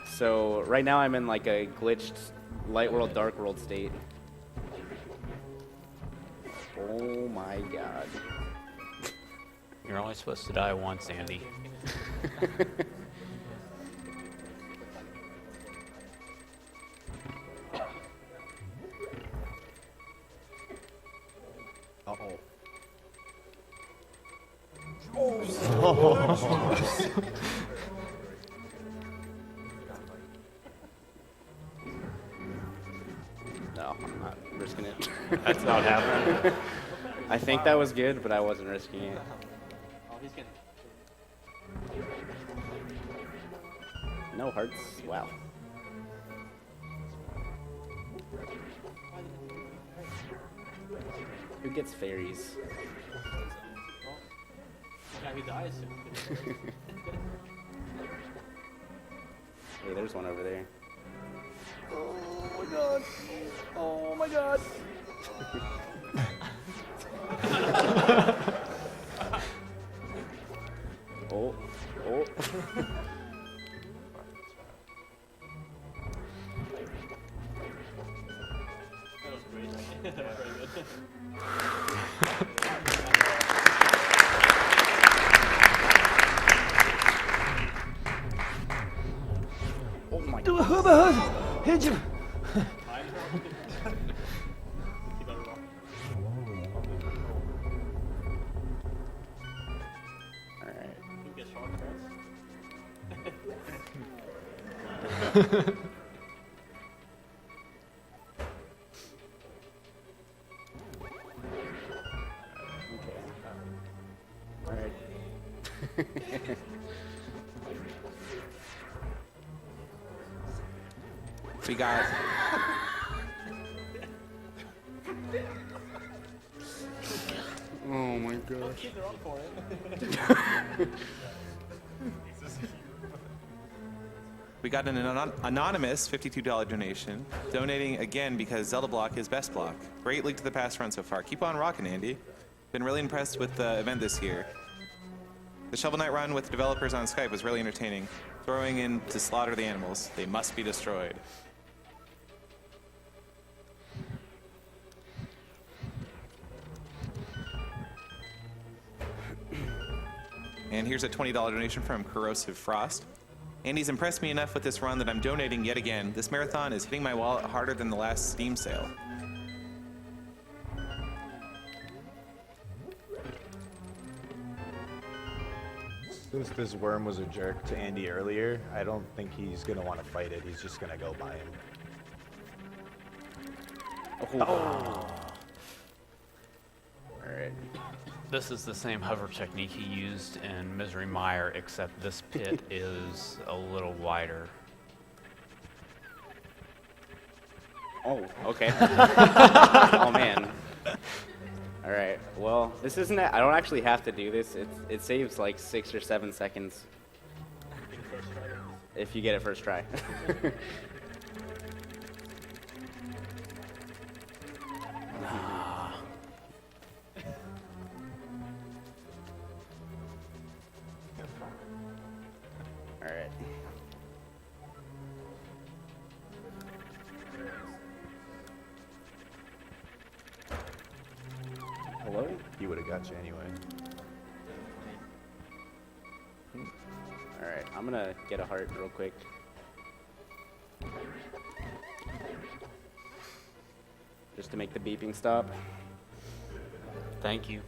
So right now I'm in like a glitched Light World, Dark World state. Oh my god. You're only supposed to die once, Andy. Uh-oh. No, I'm not risking it. That's not happening. I think that was good, but I wasn't risking it. No hearts? Wow. Who gets fairies? Yeah, he dies soon. Hey, there's one over there. Oh my god. Oh my god. Oh, oh. That was great. That was very good. Oh my Du god. huvud! Hit you! Keep it wrong. Alright. You get short first. Alright. We got Oh my gosh. Keep it on for it. we got an anonymous $52 donation, donating again because Zelda Block is best block. Great Link to the Past run so far. Keep on rocking, Andy. Been really impressed with the event this year. The Shovel Knight run with developers on Skype was really entertaining. Throwing in to slaughter the animals. They must be destroyed. And here's a $20 donation from Corrosive Frost. Andy's impressed me enough with this run that I'm donating yet again. This marathon is hitting my wallet harder than the last Steam sale. Since this worm was a jerk to Andy earlier, I don't think he's going to want to fight it. He's just going to go by him. All right. This is the same hover technique he used in Misery Mire, except this pit is a little wider. Oh, okay. Oh man. All right. Well, this isn't. I don't actually have to do this. It saves like 6 or 7 seconds if you get it first try. All right. Hello? He would have got you anyway. All right, I'm gonna get a heart real quick. Just to make the beeping stop. Thank you.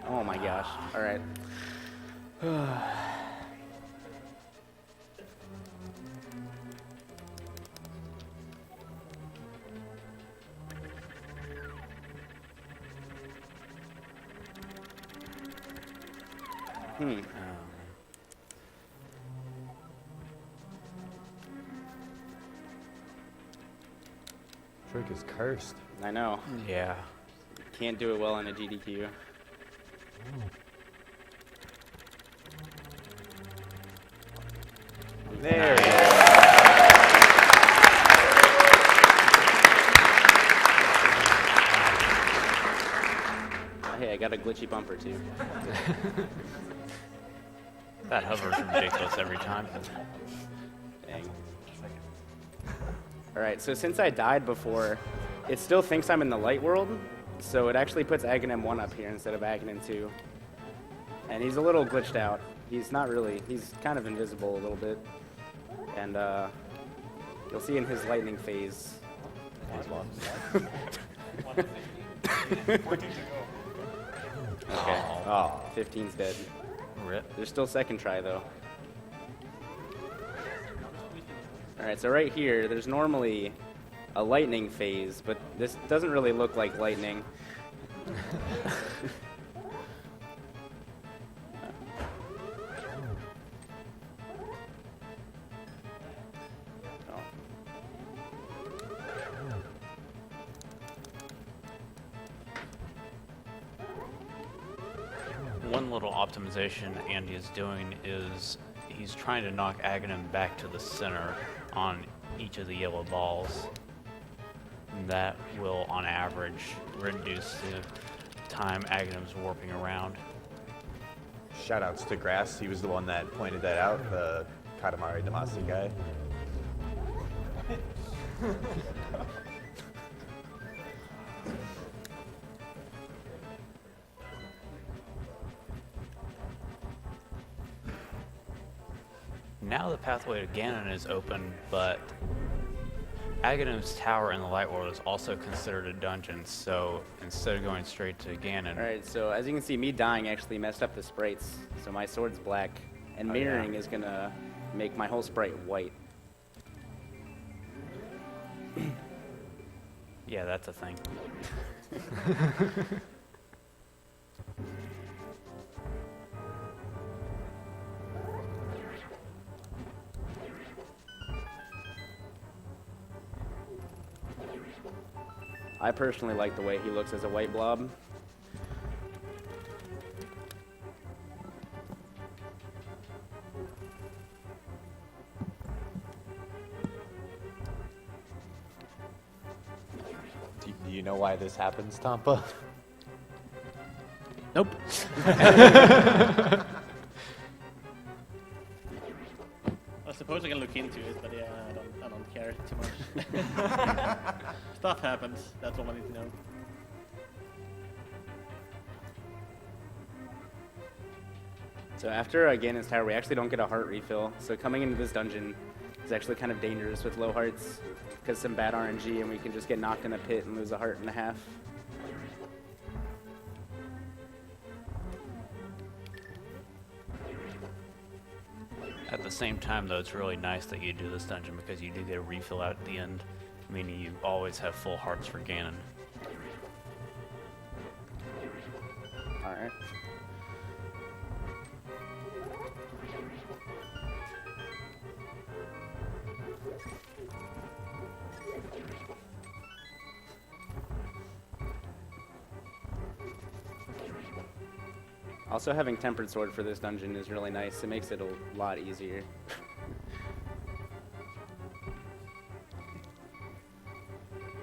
Oh my gosh. All right. Trick is cursed. I know. Yeah. Can't do it well in a GDQ. There we go. Hey, I got a glitchy bumper too. That hover's ridiculous every time. Dang. Alright, so since I died before, it still thinks I'm in the light world, so it actually puts Aghanim 1 up here instead of Aghanim 2. And he's a little glitched out. He's not really, he's kind of invisible a little bit. And you'll see in his lightning phase. Okay. Oh, 15's dead. Rip. There's still second try though. Alright, so right here, there's normally a lightning phase, but this doesn't really look like lightning. Oh. One little optimization Andy is doing is he's trying to knock Aghanim back to the center on each of the yellow balls. And that will, on average, reduce the time Aghanim's warping around. shoutouts to Grass. He was the one that pointed that out, the Katamari Damacy guy. Now the pathway to Ganon is open, but Aghanim's Tower in the Light World is also considered a dungeon, so instead of going straight to Ganon... Alright, so as you can see, me dying actually messed up the sprites, so my sword's black, and mirroring is gonna make my whole sprite white. Yeah, that's a thing. I personally like the way he looks as a white blob. Do you know why this happens, Tampa? Nope. I suppose suppose I can look into it, but yeah, I don't care too much. Stuff happens. That's all I need to know. So after Ganon's Tower, we actually don't get a heart refill. So coming into this dungeon is actually kind of dangerous with low hearts because some bad RNG, and we can just get knocked in a pit and lose a heart and a half. At the same time, though, it's really nice that you do this dungeon because you do get a refill out at the end, meaning you always have full hearts for Ganon. All right. Also, having Tempered Sword for this dungeon is really nice. It makes it a lot easier.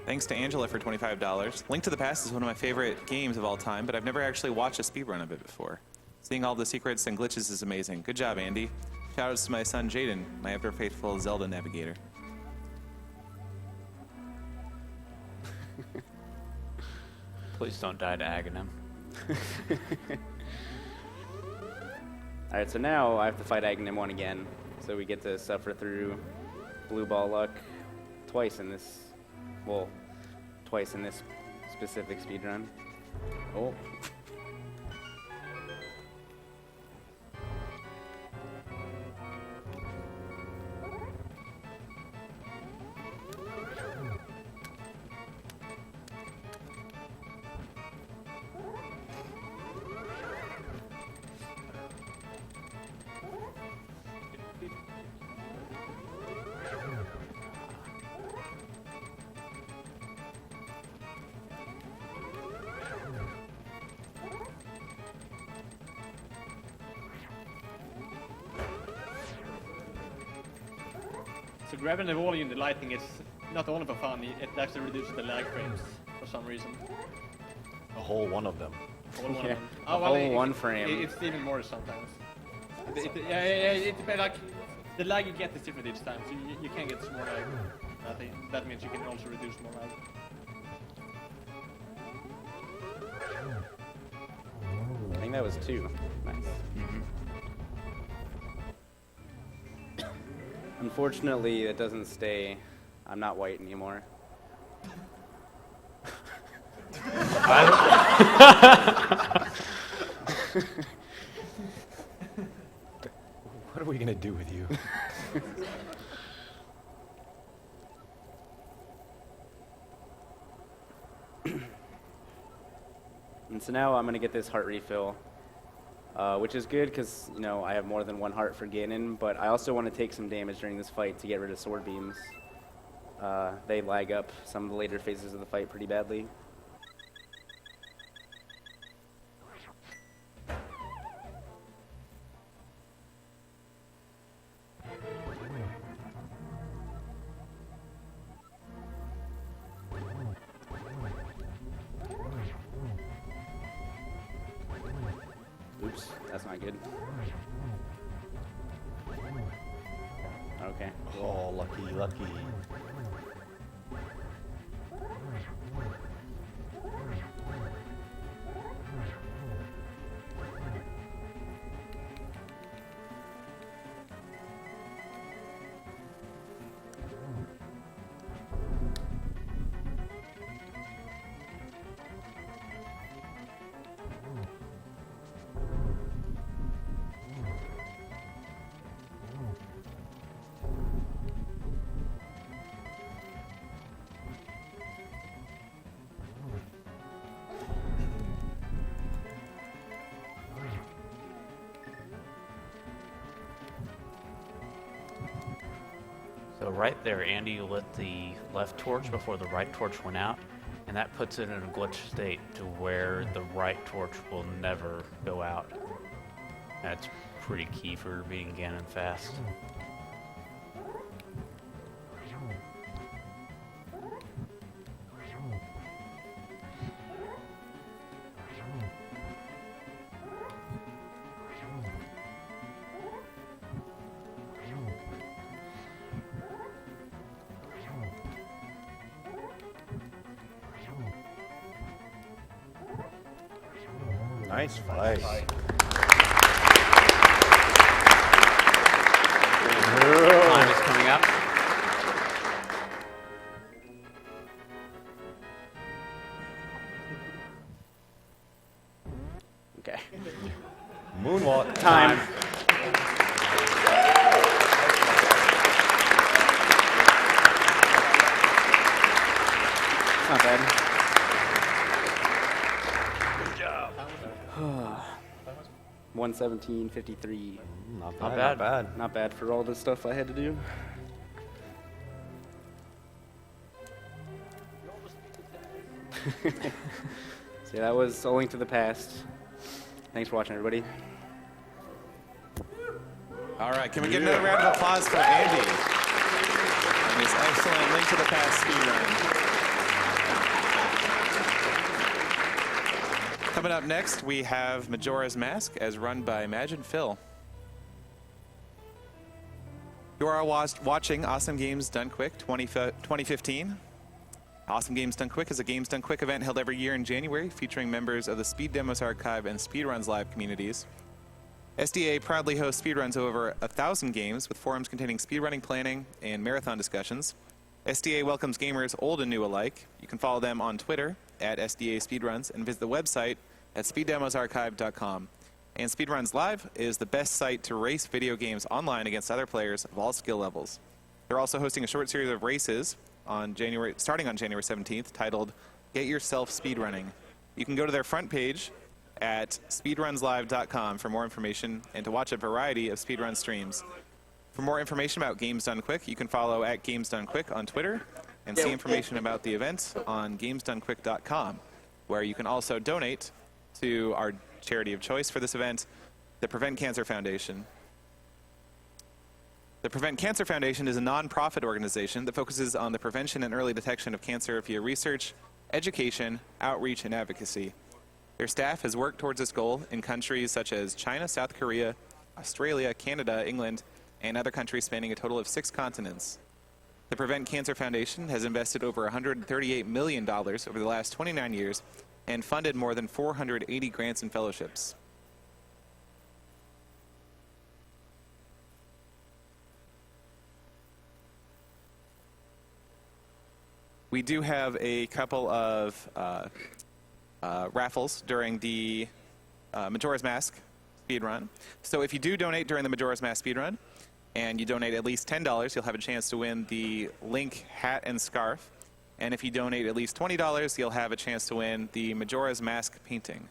Thanks to Angela for $25. Link to the Past is one of my favorite games of all time, but I've never actually watched a speedrun of it before. Seeing all the secrets and glitches is amazing. Good job, Andy. Shoutouts to my son, Jaden, my ever-faithful Zelda navigator. Please don't die to Aghanim. Alright, so now I have to fight Aghanim 1 again. So we get to suffer through blue ball luck twice in this, well, twice in this specific speedrun. Oh. So grabbing the wall in the lighting is not only for fun, it actually reduces the lag frames for some reason. A whole one of them. All one Yeah, of them. a whole one frame. It's even more sometimes. It depends, like, the lag you get is different each time, so you can get some more lag. I think that means you can also reduce more lag. I think that was 2. Nice. Unfortunately, it doesn't stay. I'm not white anymore. What are we gonna do with you? And so now I'm gonna get this heart refill, which is good because, you know, I have more than 1 heart for Ganon, but I also want to take some damage during this fight to get rid of sword beams. They lag up some of the later phases of the fight pretty badly. Oops, that's not good. Okay. Oh, lucky, lucky. So right there, Andy lit the left torch before the right torch went out, and that puts it in a glitch state to where the right torch will never go out. That's pretty key for beating Ganon fast. Nice fight. Time is coming up. Okay. Moonwalk. Time. Not bad. Good job. 117.53. Not Not bad. bad. Not bad. Not bad for all the stuff I had to do. So yeah, that was A Link to the Past. Thanks for watching, everybody. All right, can we get another round of applause for Andy and his excellent Link to the Past speedrun? Coming up next, we have Majora's Mask as run by Imagine Phil. You are watching Awesome Games Done Quick 2015. Awesome Games Done Quick is a Games Done Quick event held every year in January featuring members of the Speed Demos Archive and Speedruns Live communities. SDA proudly hosts speedruns of over 1,000 games with forums containing speedrunning planning and marathon discussions. SDA welcomes gamers old and new alike. You can follow them on Twitter at SDA Speedruns and visit the website at speeddemosarchive.com. And Speedruns Live is the best site to race video games online against other players of all skill levels. They're also hosting a short series of races starting on January 17th titled Get Yourself Speedrunning. You can go to their front page at speedrunslive.com for more information and to watch a variety of speedrun streams. For more information about Games Done Quick, you can follow at Games Done Quick on Twitter and see information about the event on gamesdonequick.com, where you can also donate to our charity of choice for this event, the Prevent Cancer Foundation. The Prevent Cancer Foundation is a non-profit organization that focuses on the prevention and early detection of cancer via research, education, outreach, and advocacy. Their staff has worked towards this goal in countries such as China, South Korea, Australia, Canada, England, and other countries spanning a total of 6 continents. The Prevent Cancer Foundation has invested over $138 million over the last 29 years and funded more than 480 grants and fellowships. We do have a couple of raffles during the Majora's Mask speedrun. So if you do donate during the Majora's Mask speedrun, and you donate at least $10, you'll have a chance to win the Link hat and scarf. And if you donate at least $20, you'll have a chance to win the Majora's Mask painting.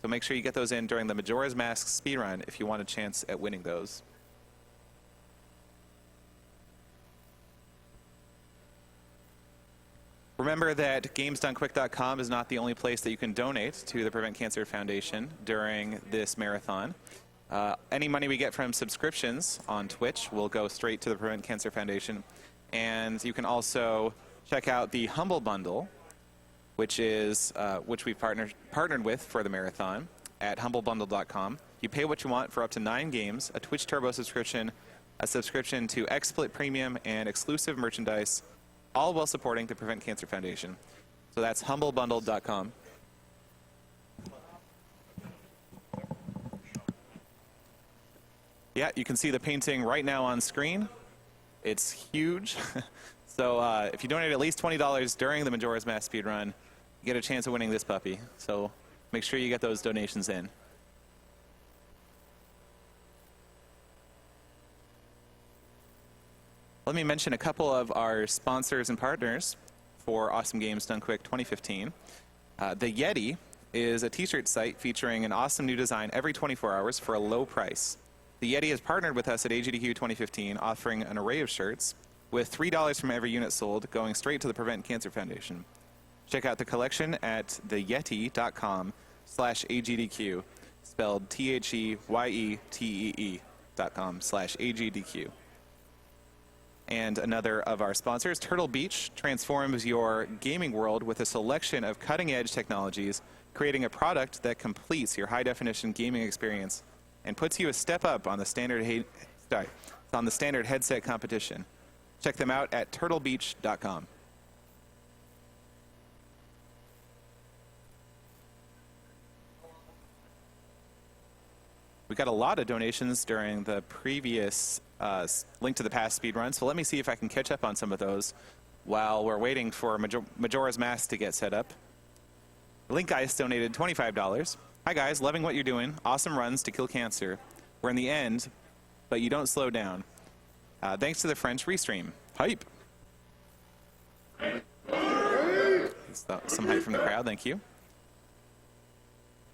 So make sure you get those in during the Majora's Mask speedrun if you want a chance at winning those. Remember that GamesDoneQuick.com is not the only place that you can donate to the Prevent Cancer Foundation during this marathon. Any money we get from subscriptions on Twitch will go straight to the Prevent Cancer Foundation. And you can also check out the Humble Bundle, which we've partnered with for the marathon at humblebundle.com. You pay what you want for up to 9 games, a Twitch Turbo subscription, a subscription to XSplit Premium, and exclusive merchandise, all while supporting the Prevent Cancer Foundation. So that's humblebundle.com. Yeah, you can see the painting right now on screen. It's huge. So if you donate at least $20 during the Majora's Mask speedrun, you get a chance of winning this puppy. So make sure you get those donations in. Let me mention a couple of our sponsors and partners for Awesome Games Done Quick 2015. The Yeti is a t-shirt site featuring an awesome new design every 24 hours for a low price. The Yeti has partnered with us at AGDQ 2015, offering an array of shirts with $3 from every unit sold, going straight to the Prevent Cancer Foundation. Check out the collection at theyeti.com/AGDQ, spelled THEYETEE.com/AGDQ. And another of our sponsors, Turtle Beach, transforms your gaming world with a selection of cutting-edge technologies, creating a product that completes your high-definition gaming experience and puts you a step up on the standard headset competition. Check them out at turtlebeach.com. We got a lot of donations during the previous Link to the Past speedrun, so let me see if I can catch up on some of those while we're waiting for Majora's Mask to get set up. Link Ice donated $25. Hi guys, loving what you're doing. Awesome runs to kill cancer. We're in the end, but you don't slow down. Thanks to the French restream. Hype! Some hype from the crowd, thank you.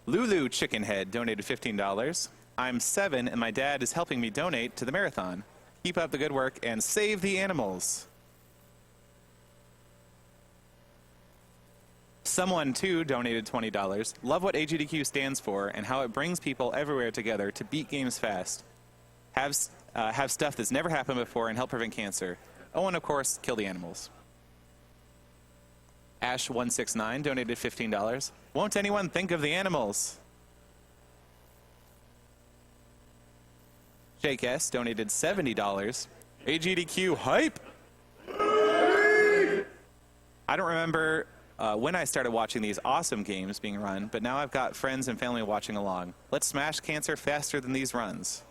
Lulu Chickenhead donated $15. I'm 7 and my dad is helping me donate to the marathon. Keep up the good work and save the animals. Someone, too, donated $20. Love what AGDQ stands for and how it brings people everywhere together to beat games fast. Have stuff that's never happened before and help prevent cancer. Oh, and of course, kill the animals. Ash169 donated $15. Won't anyone think of the animals? Jake S donated $70. AGDQ hype! I don't remember when I started watching these awesome games being run, but now I've got friends and family watching along. Let's smash cancer faster than these runs.